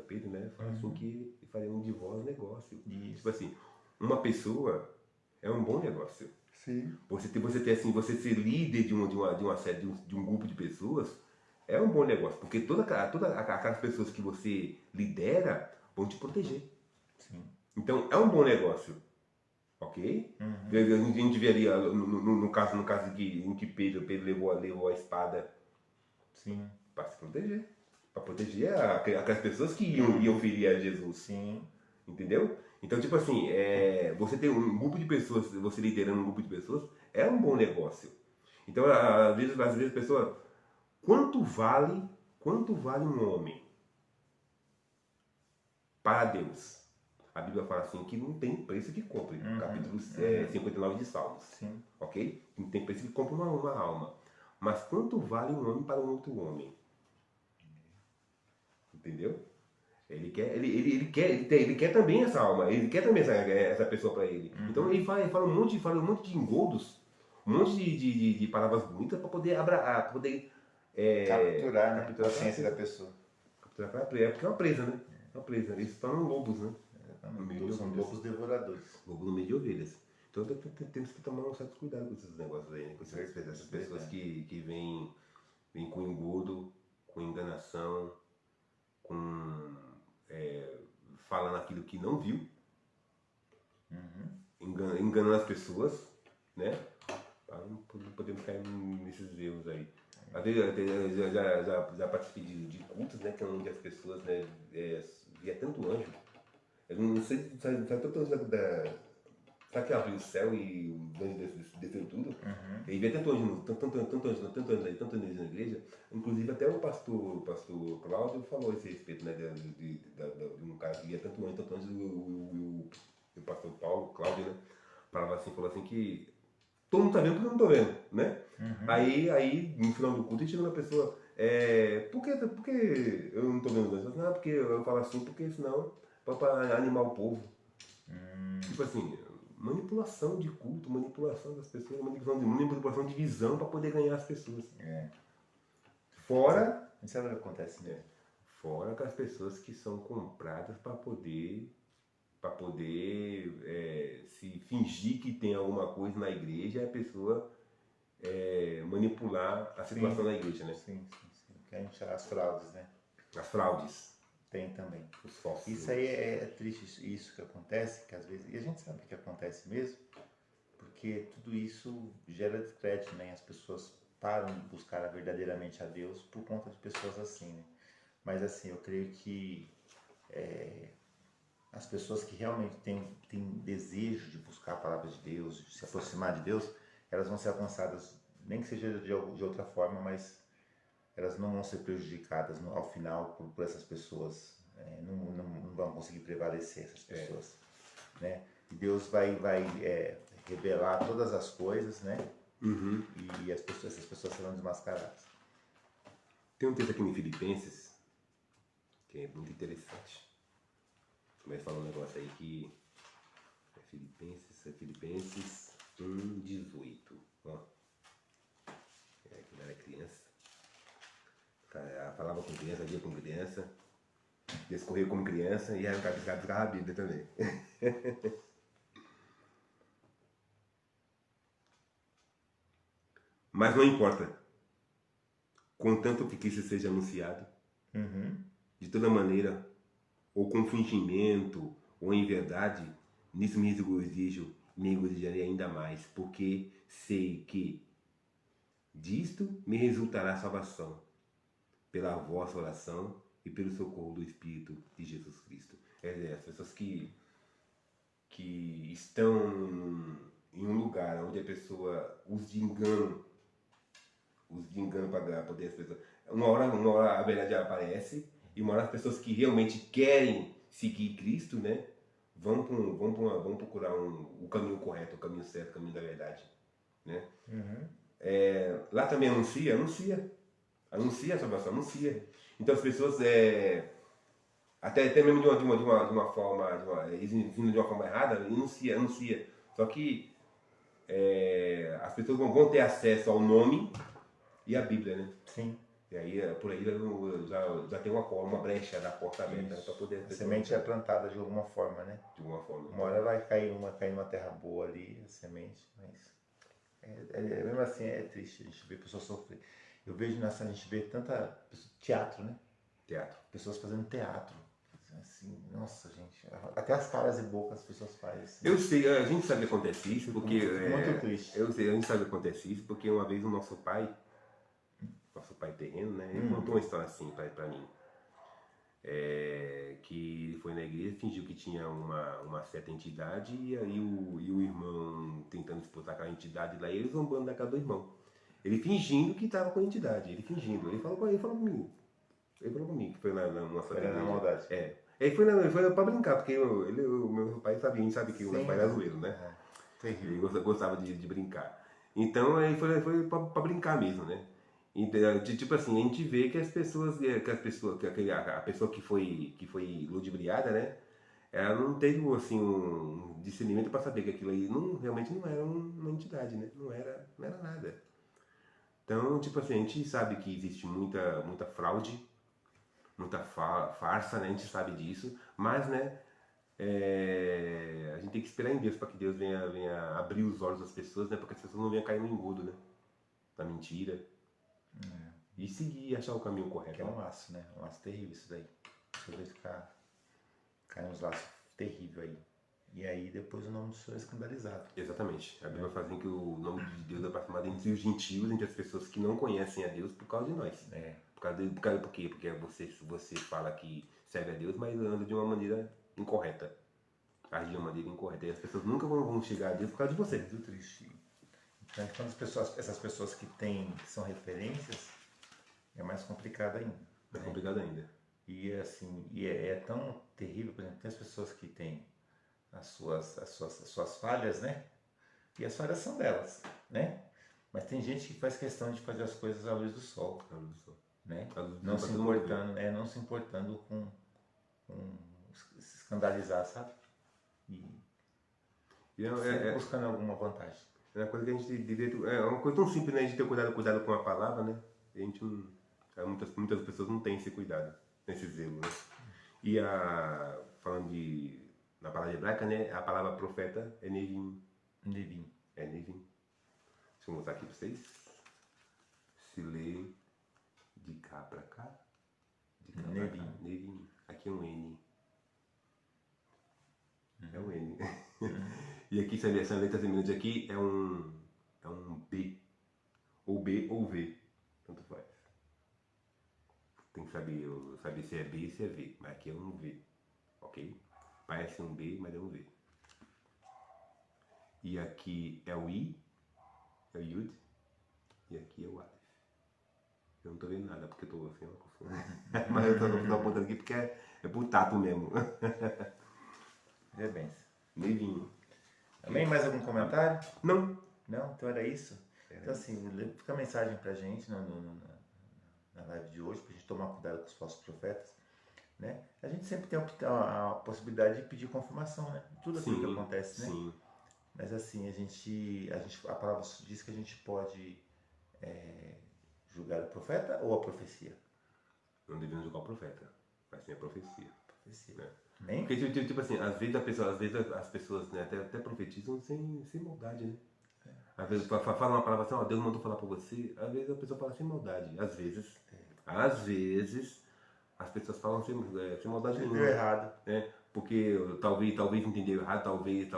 A: Pedro, né? Fala assim que fariam de vós negócio.
B: Isso.
A: Tipo assim, uma pessoa é um bom negócio.
B: Sim.
A: Você ser líder de um grupo de pessoas é um bom negócio, porque todas aquelas pessoas que você lidera vão te proteger.
B: Sim.
A: Então é um bom negócio, ok? A gente vê ali no caso em que Pedro levou a espada para se proteger, para proteger aquelas pessoas que iam ferir a Jesus.
B: Sim.
A: Entendeu? Então, tipo assim, você ter um grupo de pessoas, você liderando um grupo de pessoas, é um bom negócio. Então, às vezes a pessoa, quanto vale um homem para Deus? A Bíblia fala assim que não tem preço que compre. Capítulo 59 de Salmos.
B: Sim.
A: Ok? Não tem preço que compre uma alma. Mas quanto vale um homem para um outro homem? Entendeu? Ele quer também essa alma, ele quer também essa pessoa para ele. Então ele fala um monte de engodos, um monte de palavras bonitas para poder
B: capturar a consciência da pessoa.
A: Capturar para porque é uma presa, né? É uma presa. Eles se tornam lobos, né?
B: São lobos devoradores.
A: Lobo no meio de ovelhas. Então temos que tomar um certo cuidado com esses negócios aí, né? Com essas pessoas que vêm com engodo, com enganação, com fala naquilo que não viu, enganando as pessoas, né? Não podemos cair nesses erros aí. Às vezes eu já participei de cultos, né? Que é onde as pessoas, né? Via tanto anjo. Eu não sei, sabe tanto anjo sabe que abriu o céu e o anjo desceu tudo? E via tanto anjo na igreja. Inclusive até o pastor Cláudio falou esse respeito, né? De um cara que via tanto anjo, o pastor Paulo, Cláudio, né? Falou assim que todo mundo tá vendo porque eu não tô vendo, né? Aí no final do culto, chega uma pessoa, por que eu não tô vendo anjo? Não, porque eu falo assim, porque senão, para animar o povo. Tipo assim, manipulação de culto, manipulação das pessoas, manipulação de visão para poder ganhar as pessoas. Fora.
B: Isso é o que acontece mesmo.
A: Fora com as pessoas que são compradas para poder se fingir que tem alguma coisa na igreja e a pessoa manipular a situação da igreja, né?
B: Sim. Que a gente, as fraudes, né?
A: As fraudes.
B: Tem também.
A: Os falsos.
B: Isso aí é triste, isso que acontece, que às vezes, e a gente sabe que acontece mesmo, porque tudo isso gera descrédito, né? As pessoas param de buscar verdadeiramente a Deus por conta de pessoas assim, né? Mas assim, eu creio que as pessoas que realmente têm desejo de buscar a palavra de Deus, de se aproximar de Deus, elas vão ser alcançadas, nem que seja de outra forma, mas elas não vão ser prejudicadas ao final por essas pessoas. Não vão conseguir prevalecer essas pessoas. Né? E Deus vai revelar todas as coisas, né? E essas pessoas serão desmascaradas.
A: Tem um texto aqui em Filipenses que é muito interessante. Mas fala um negócio aí que é Filipenses 1:18. Ó. Quando era criança. Ela falava com criança, via com criança. Discorria como criança e ficava a Bíblia também. Mas não importa. Contanto que isso seja anunciado, de toda maneira, ou com fingimento, ou em verdade, nisso me regozijarei ainda mais, porque sei que disto me resultará salvação, pela vossa oração e pelo socorro do Espírito de Jesus Cristo. As pessoas que estão em um lugar onde a pessoa usa de engano para poder as pessoas. Uma hora a verdade aparece e uma hora as pessoas que realmente querem seguir Cristo, né, vão procurar o caminho correto, o caminho certo, o caminho da verdade, né? Lá também anuncia a salvação, anuncia. Então as pessoas até mesmo de uma forma, vindo de uma forma errada, anuncia. Só que as pessoas vão ter acesso ao nome e à Bíblia, né?
B: Sim.
A: E aí, por aí já tem uma brecha da porta aberta para poder...
B: A semente é plantada de alguma forma, né?
A: De alguma forma.
B: Uma hora vai cair numa terra boa ali, a semente, mas... mesmo assim é triste a gente ver pessoas sofrer. Eu vejo a gente vê tanta... Teatro, né?
A: Teatro.
B: Pessoas fazendo teatro. Assim, nossa, gente. Até as caras e bocas as pessoas fazem. Assim.
A: Eu sei, a gente sabe que acontece isso porque...
B: Muito triste.
A: Eu sei, a gente sabe que acontece isso porque uma vez o nosso pai terreno, né? Ele contou uma história assim pra mim. Que ele foi na igreja, fingiu que tinha uma certa entidade e aí o irmão tentando expulsar aquela entidade lá e ele zombando da casa do irmão. Ele fingindo que estava com a entidade, ele falou comigo que foi numa certa igreja.
B: Na maldade.
A: Ele foi pra brincar, porque o meu pai sabia, a gente sabe que o meu pai era zoeiro, né? Ele gostava de brincar. Então ele foi pra brincar mesmo, né? Então, tipo assim, a gente vê que a pessoa que foi ludibriada, né? Ela não teve assim um discernimento para saber que aquilo aí realmente não era uma entidade, né? Não era nada. Então, tipo assim, a gente sabe que existe muita fraude, muita farsa, né? A gente sabe disso, mas, né? A gente tem que esperar em Deus para que Deus venha abrir os olhos das pessoas, né? Porque as pessoas não venham cair no engodo, né? Da mentira. E seguir e achar o caminho correto.
B: Que é um laço, né? Um laço terrível isso daí. Você vai ficar... Cai uns laços terríveis aí. E aí depois o nome do Senhor é escandalizado.
A: Exatamente. A Bíblia faz com que o nome de Deus é aproximado entre os gentios, entre as pessoas que não conhecem a Deus por causa de nós. Por quê? Porque você fala que serve a Deus, mas anda de uma maneira incorreta. Age de uma maneira incorreta. E as pessoas nunca vão chegar a Deus por causa de você.
B: Muito triste. Então, quando essas pessoas que são referências, é mais complicado ainda.
A: É complicado ainda.
B: E assim, é tão terrível, por exemplo, tem as pessoas que têm as suas falhas, né? E as falhas são delas, né? Mas tem gente que faz questão de fazer as coisas à luz do sol.
A: À luz do sol.
B: Né? Não se importando com se escandalizar, sabe? Buscando alguma vantagem.
A: É uma coisa que a gente deveria... É uma coisa tão simples, né? A gente ter cuidado com a palavra, né? A gente muitas pessoas não têm esse cuidado, esse zelo, né? E falando na palavra hebraica, né? A palavra profeta é Nevim.
B: Nevim.
A: É Nevim. Deixa eu mostrar aqui pra vocês. Se lê de cá pra cá. De cá
B: Nevim.
A: pra cá. Nevim. Aqui é um N. É um N. E aqui, essa letra semelhante aqui é um B. Ou B ou V. Tanto faz. Tem que saber se é B ou se é V. Mas aqui é um V. Ok? Parece um B, mas é um V. E aqui é o I. É o Yud. E aqui é o Aleph. Eu não tô vendo nada porque eu tô assim, mas eu tô apontando aqui porque é por tato mesmo.
B: É bem.
A: Nevinho.
B: Também mais algum comentário?
A: Não.
B: Não? Então era isso? Então assim, fica a mensagem pra gente na live de hoje, pra gente tomar cuidado com os falsos profetas. Né? A gente sempre tem a possibilidade de pedir confirmação, né? Tudo aquilo que acontece, né?
A: Sim.
B: Mas assim, a palavra diz que a gente pode julgar o profeta ou a profecia?
A: Não devemos julgar o profeta, mas sim a profecia.
B: Profecia.
A: Né?
B: Amém?
A: Porque, tipo assim, às vezes as pessoas né, até profetizam sem maldade, né? Às vezes fala uma palavra assim, ó, Deus mandou falar pra você, às vezes a pessoa fala sem maldade. Às vezes, as pessoas falam sem maldade
B: Entendeu
A: nenhuma.
B: errado.
A: Né? Porque talvez entendeu errado, talvez.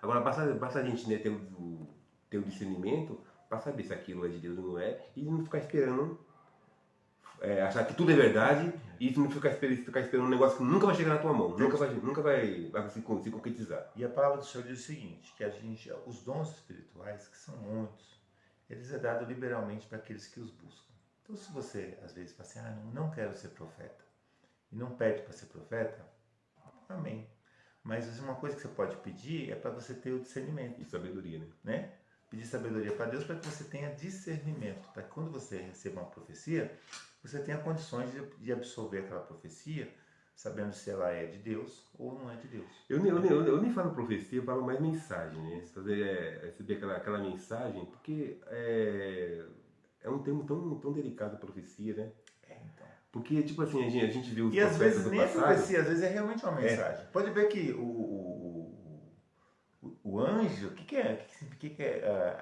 A: Agora basta a gente né, ter o discernimento para saber se aquilo é de Deus ou não é, e não ficar esperando, achar que tudo é verdade, e não ficar esperando um negócio que nunca vai chegar na tua mão, nunca vai se concretizar.
B: E a palavra do Senhor diz o seguinte, que os dons espirituais, que são muitos, eles é dado liberalmente para aqueles que os buscam. Então se você, às vezes, fala assim, não quero ser profeta, e não pede para ser profeta, amém. Mas uma coisa que você pode pedir é para você ter o discernimento.
A: E sabedoria,
B: né? Pedir sabedoria para Deus para que você tenha discernimento, para que quando você receba uma profecia, você tenha condições de absorver aquela profecia, sabendo se ela é de Deus ou não é de Deus.
A: Eu nem falo profecia, eu falo mais mensagem, né? Receber aquela mensagem, porque é um termo tão delicado a profecia, né?
B: Então.
A: Porque, tipo assim, a gente viu os
B: e às
A: profetas
B: vezes
A: do
B: nem
A: passado.
B: a profecia, às vezes é realmente uma mensagem. Pode ver que o anjo, o que é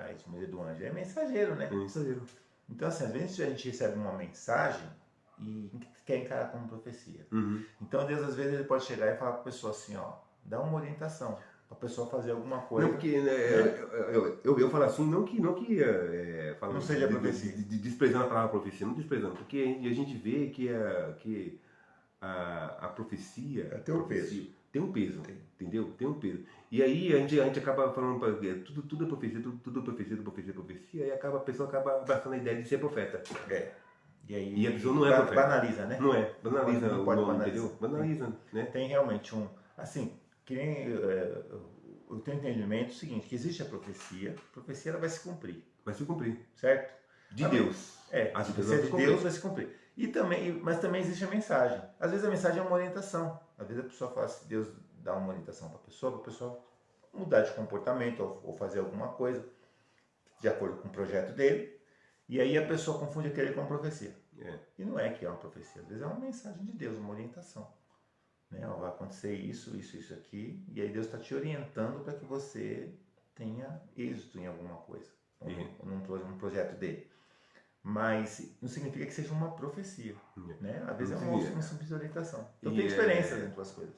B: a etimologia do anjo? É mensageiro, né?
A: É mensageiro.
B: Então, assim, às vezes a gente recebe uma mensagem e quer encarar como profecia.
A: Uhum.
B: Então, Deus, às vezes, ele pode chegar e falar para a pessoa assim, ó, dá uma orientação para a pessoa fazer alguma coisa.
A: Não, porque né, eu falo assim, não que falo
B: não seja profecia.
A: Desprezando a palavra profecia, não desprezando, porque a gente vê que a profecia
B: tem um peso.
A: Tem um peso, entendeu? Tem um peso. E aí a gente acaba falando tudo é profecia, tudo é profecia, e a pessoa acaba abraçando a ideia de ser profeta.
B: E
A: a pessoa não é profeta.
B: Banaliza, né?
A: Não é, banaliza
B: não
A: o
B: pode
A: nome,
B: banalizar.
A: entendeu? Banaliza, né?
B: Tem realmente assim, que nem eu tenho entendimento seguinte, que existe a profecia ela vai se cumprir.
A: Vai se cumprir.
B: Certo?
A: De Deus.
B: A profecia de Deus vai se cumprir. Mas também existe a mensagem. Às vezes a mensagem é uma orientação. Às vezes a pessoa fala assim, Deus dá uma orientação para a pessoa mudar de comportamento ou fazer alguma coisa de acordo com o projeto dele. E aí a pessoa confunde aquele com profecia. E não é que é uma profecia. Às vezes é uma mensagem de Deus, uma orientação. Né? Vai acontecer isso aqui. E aí Deus está te orientando para que você tenha êxito em alguma coisa. Num projeto dele. Mas não significa que seja uma profecia. Né? Às vezes é uma simples orientação. Então tem diferença entre as coisas.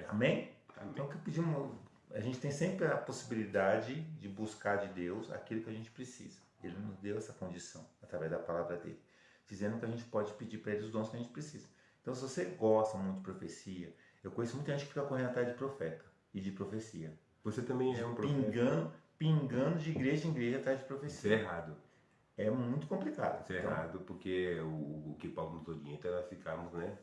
B: Amém? Então o que pedimos, a gente tem sempre a possibilidade de buscar de Deus aquilo que a gente precisa. Ele nos deu essa condição através da palavra dele, dizendo que a gente pode pedir para ele os dons que a gente precisa. Então se você gosta muito de profecia, eu conheço muita gente que fica correndo atrás de profeta e de profecia.
A: Você também é um profeta.
B: Pingando de igreja em igreja atrás de profecia.
A: Isso é errado.
B: É muito complicado.
A: Isso é errado, porque o que Paulo nos orienta é nós ficarmos, né?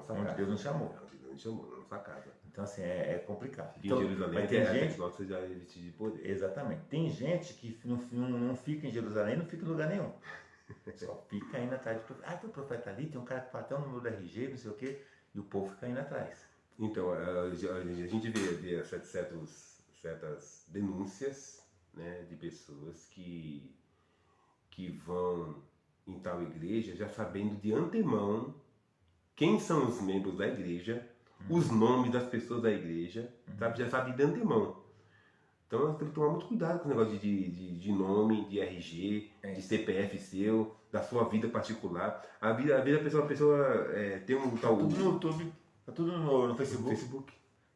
B: Onde Deus nos chamou.
A: Deus nos chamou, na nossa casa.
B: Então, assim, é complicado.
A: Então, em Jerusalém,
B: tem gente...
A: você já é vestido de poder.
B: Exatamente. Tem gente que não fica em Jerusalém, não fica em lugar nenhum. Só fica indo atrás de profeta. Tem um profeta ali, tem um cara que fala até o número do RG, não sei o quê, e o povo fica indo atrás.
A: Então, a gente vê certas denúncias, né, de pessoas que vão em tal igreja já sabendo de antemão quem são os membros da igreja, os nomes das pessoas da igreja, sabe? Já sabe de antemão. Então nós temos que tomar muito cuidado com o negócio de nome, de RG, de CPF seu, da sua vida particular. A vida a pessoa tem um tal...
B: Tá tudo no YouTube, tá tudo no Facebook.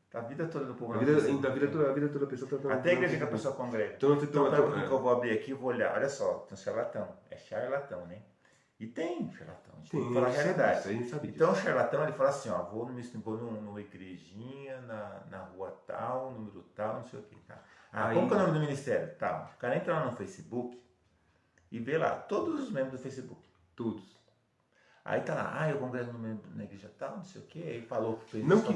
B: Tá a vida toda do povo.
A: A vida toda a pessoa tá...
B: Até a igreja que a pessoa congrega.
A: Então
B: que eu vou abrir aqui e vou olhar. Olha só, tem um charlatão. É charlatão, né? E tem charlatão. A gente tem que falar a realidade.
A: A gente sabe disso.
B: Então o charlatão, ele fala assim, ó, vou numa igrejinha, na rua tal, número tal, não sei o que, tá? Como que é o nome do ministério? Tal. O cara entra lá no Facebook e vê lá todos os membros do Facebook.
A: Todos.
B: Aí tá lá, eu congrego na igreja tal, não sei o que, aí falou que fez
A: não que,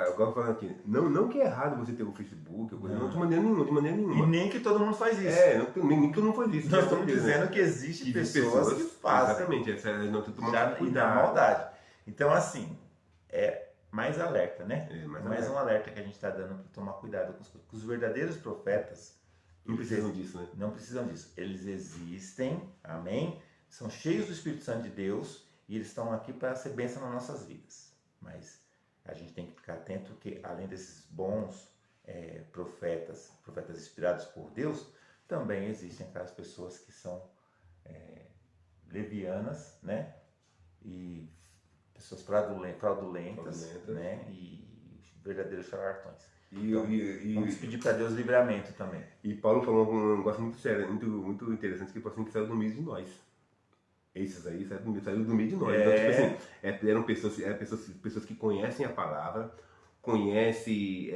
A: agora falando aqui, não que é errado você ter o Facebook, não de maneira nenhuma.
B: E nem que todo mundo faz isso.
A: Nem que todo mundo faz isso.
B: Nós estamos dizendo que existem pessoas que fazem.
A: Exatamente,
B: e dá maldade. Então, assim, mais alerta, né? Mais um alerta que a gente está dando para tomar cuidado com as coisas. Os verdadeiros profetas,
A: Não precisam disso, né?
B: Não precisam disso. Eles existem, amém? São cheios do Espírito Santo de Deus e eles estão aqui para ser bênção nas nossas vidas. Mas a gente tem que ficar atento que, além desses bons profetas inspirados por Deus, também existem aquelas pessoas que são levianas, né? E pessoas fraudulentas, né? E verdadeiros charlatões. Então, vamos pedir para Deus livramento também.
A: E Paulo falou um negócio muito sério, muito interessante, que ele falou assim, que saiu do meio de nós. Esses aí saíram do meio de nós. Então, tipo assim, eram pessoas que conhecem a palavra, conhecem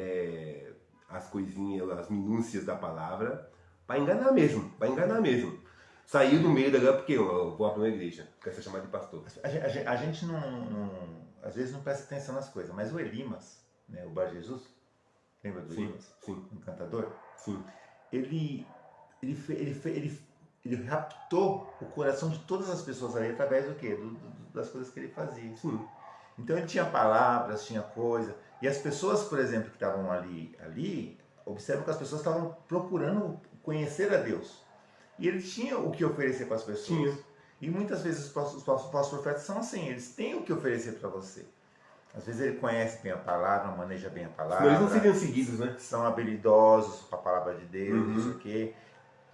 A: as coisinhas, as minúcias da palavra, para enganar mesmo. Saiu do meio da galera porque eu vou para uma igreja, quer ser chamado de pastor.
B: A gente às vezes não presta atenção nas coisas, mas o Elimas, né, o Bar Jesus, lembra do Elimas?
A: Sim.
B: Um cantador?
A: Sim.
B: Ele raptou o coração de todas as pessoas ali através do quê? Das coisas que ele fazia.
A: Sim.
B: Então ele tinha palavras, tinha coisa. E as pessoas, por exemplo, que estavam ali, observam que as pessoas estavam procurando conhecer a Deus. E ele tinha o que oferecer para as pessoas.
A: Tinha.
B: E muitas vezes os falsos profetas são assim, eles têm o que oferecer para você. Às vezes ele conhece bem a palavra, maneja bem a palavra.
A: Mas eles não seriam seguidos, né?
B: São habilidosos com a palavra de Deus, não sei o quê.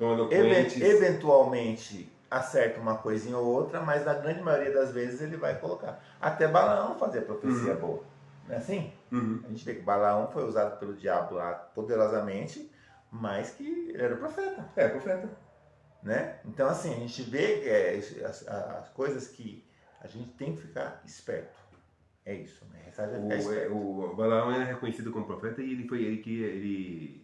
A: Eloquentes.
B: Eventualmente acerta uma coisinha ou outra, mas na grande maioria das vezes ele vai colocar. Até Balaão fazia profecia boa. Não é assim? A gente vê que Balaão foi usado pelo diabo lá poderosamente, mas que ele era profeta.
A: Profeta.
B: Né? Então, assim, a gente vê as coisas que a gente tem que ficar esperto. É isso, né?
A: O Balaão era reconhecido como profeta e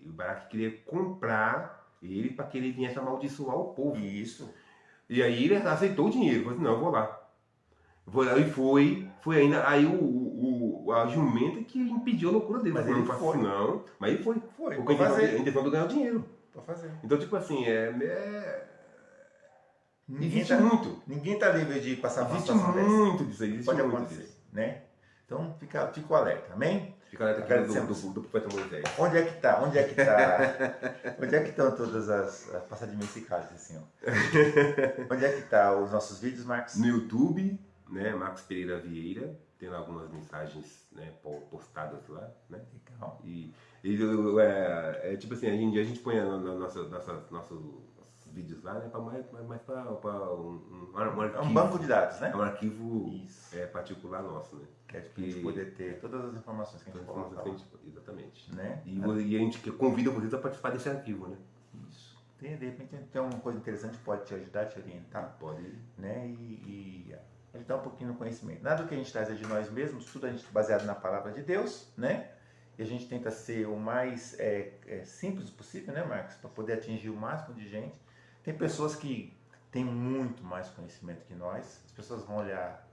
A: o Baraque queria comprar ele para que ele viesse amaldiçoar o povo.
B: Isso.
A: E aí ele aceitou o dinheiro, falou assim, não, eu vou lá. E foi ainda, aí a jumenta que impediu a loucura dele.
B: Mas
A: ele
B: ele
A: não
B: foi.
A: Não, mas ele foi. Porque
B: a
A: intenção de ganhar o dinheiro.
B: Pra fazer.
A: Então, tipo assim, existe muito.
B: Ninguém tá livre de passar por uma
A: Existe
B: situação
A: muito disso aí.
B: Pode acontecer, né? Então, fica o alerta, amém?
A: Fica alerta aqui do profeta Moisés.
B: Onde é que tá? Onde é que estão todas as passagens mensicais, assim, ó? Onde é que tá os nossos vídeos, Marcos?
A: No YouTube, né, Marcos Pereira Vieira, tem lá algumas mensagens, né, postadas lá, né?
B: Legal.
A: E tipo assim, a gente põe nossos vídeos lá, né, mais para um arquivo.
B: É um banco de dados, né?
A: É um arquivo
B: Isso.
A: particular nosso, né?
B: Que é para a gente poder ter todas as informações que a gente coloca lá.
A: Exatamente.
B: Né?
A: E a gente convida vocês a participar desse arquivo, né?
B: Isso. De repente tem uma coisa interessante que pode te ajudar, te orientar.
A: Pode.
B: Né? E ajudar um pouquinho no conhecimento. Nada do que a gente traz é de nós mesmos, tudo a gente baseado na palavra de Deus, né? E a gente tenta ser o mais simples possível, né, Marcos? Para poder atingir o máximo de gente. Tem pessoas que têm muito mais conhecimento que nós. As pessoas vão olhar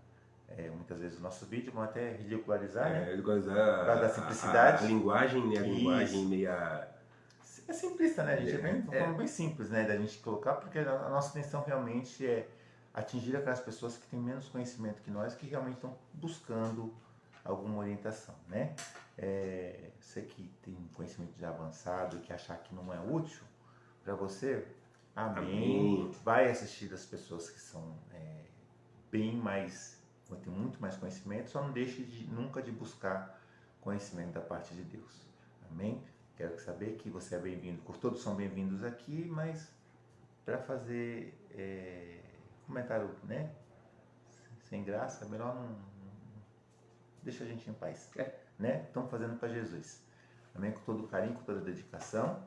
B: muitas vezes o nosso vídeo, vão até ridicularizar, né?
A: Ridicularizar
B: por causa da simplicidade.
A: A linguagem, né? A linguagem meia...
B: É simplista, né? A gente bem simples, né? Da gente colocar, porque a nossa intenção realmente é atingir aquelas pessoas que têm menos conhecimento que nós, que realmente estão buscando alguma orientação, né? Você que tem conhecimento já avançado, que achar que não é útil para você, amém. Vai assistir as pessoas que são bem mais, tem muito mais conhecimento, só não deixe nunca de buscar conhecimento da parte de Deus, amém? Quero saber que você é bem-vindo, todos são bem-vindos aqui, mas para fazer comentário, né? Sem graça, é melhor não deixa a gente em paz, né? Estamos fazendo para Jesus, amém? Com todo carinho, com toda dedicação,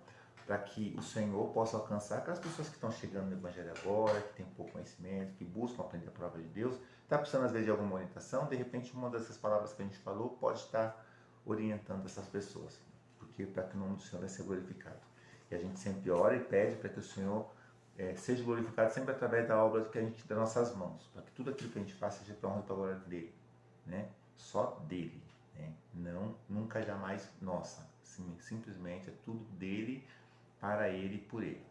B: para que o Senhor possa alcançar aquelas pessoas que estão chegando no Evangelho agora, que têm pouco conhecimento, que buscam aprender a palavra de Deus, está precisando às vezes de alguma orientação, de repente uma dessas palavras que a gente falou pode estar orientando essas pessoas, porque para que o nome do Senhor vai ser glorificado. E a gente sempre ora e pede para que o Senhor seja glorificado sempre através da obra que a gente das nossas mãos, para que tudo aquilo que a gente faça seja para a honra e para a glória dele, né? Só dele, né? Não, nunca, jamais nossa, simplesmente é tudo dele, para ele e por ele.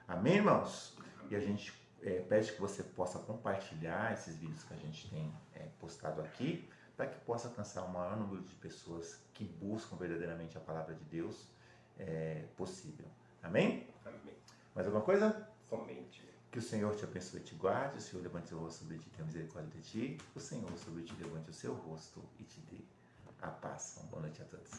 B: Amém, irmãos? E a gente pede que você possa compartilhar esses vídeos que a gente tem postado aqui, para que possa alcançar o maior número de pessoas que buscam verdadeiramente a palavra de Deus possível. Amém?
A: Amém.
B: Mais alguma coisa?
A: Somente.
B: Que o Senhor te abençoe e te guarde, o Senhor levante o rosto sobre ti e tenha misericórdia de ti, o Senhor sobre ti levante o seu rosto e te dê a paz. Uma boa noite a todos.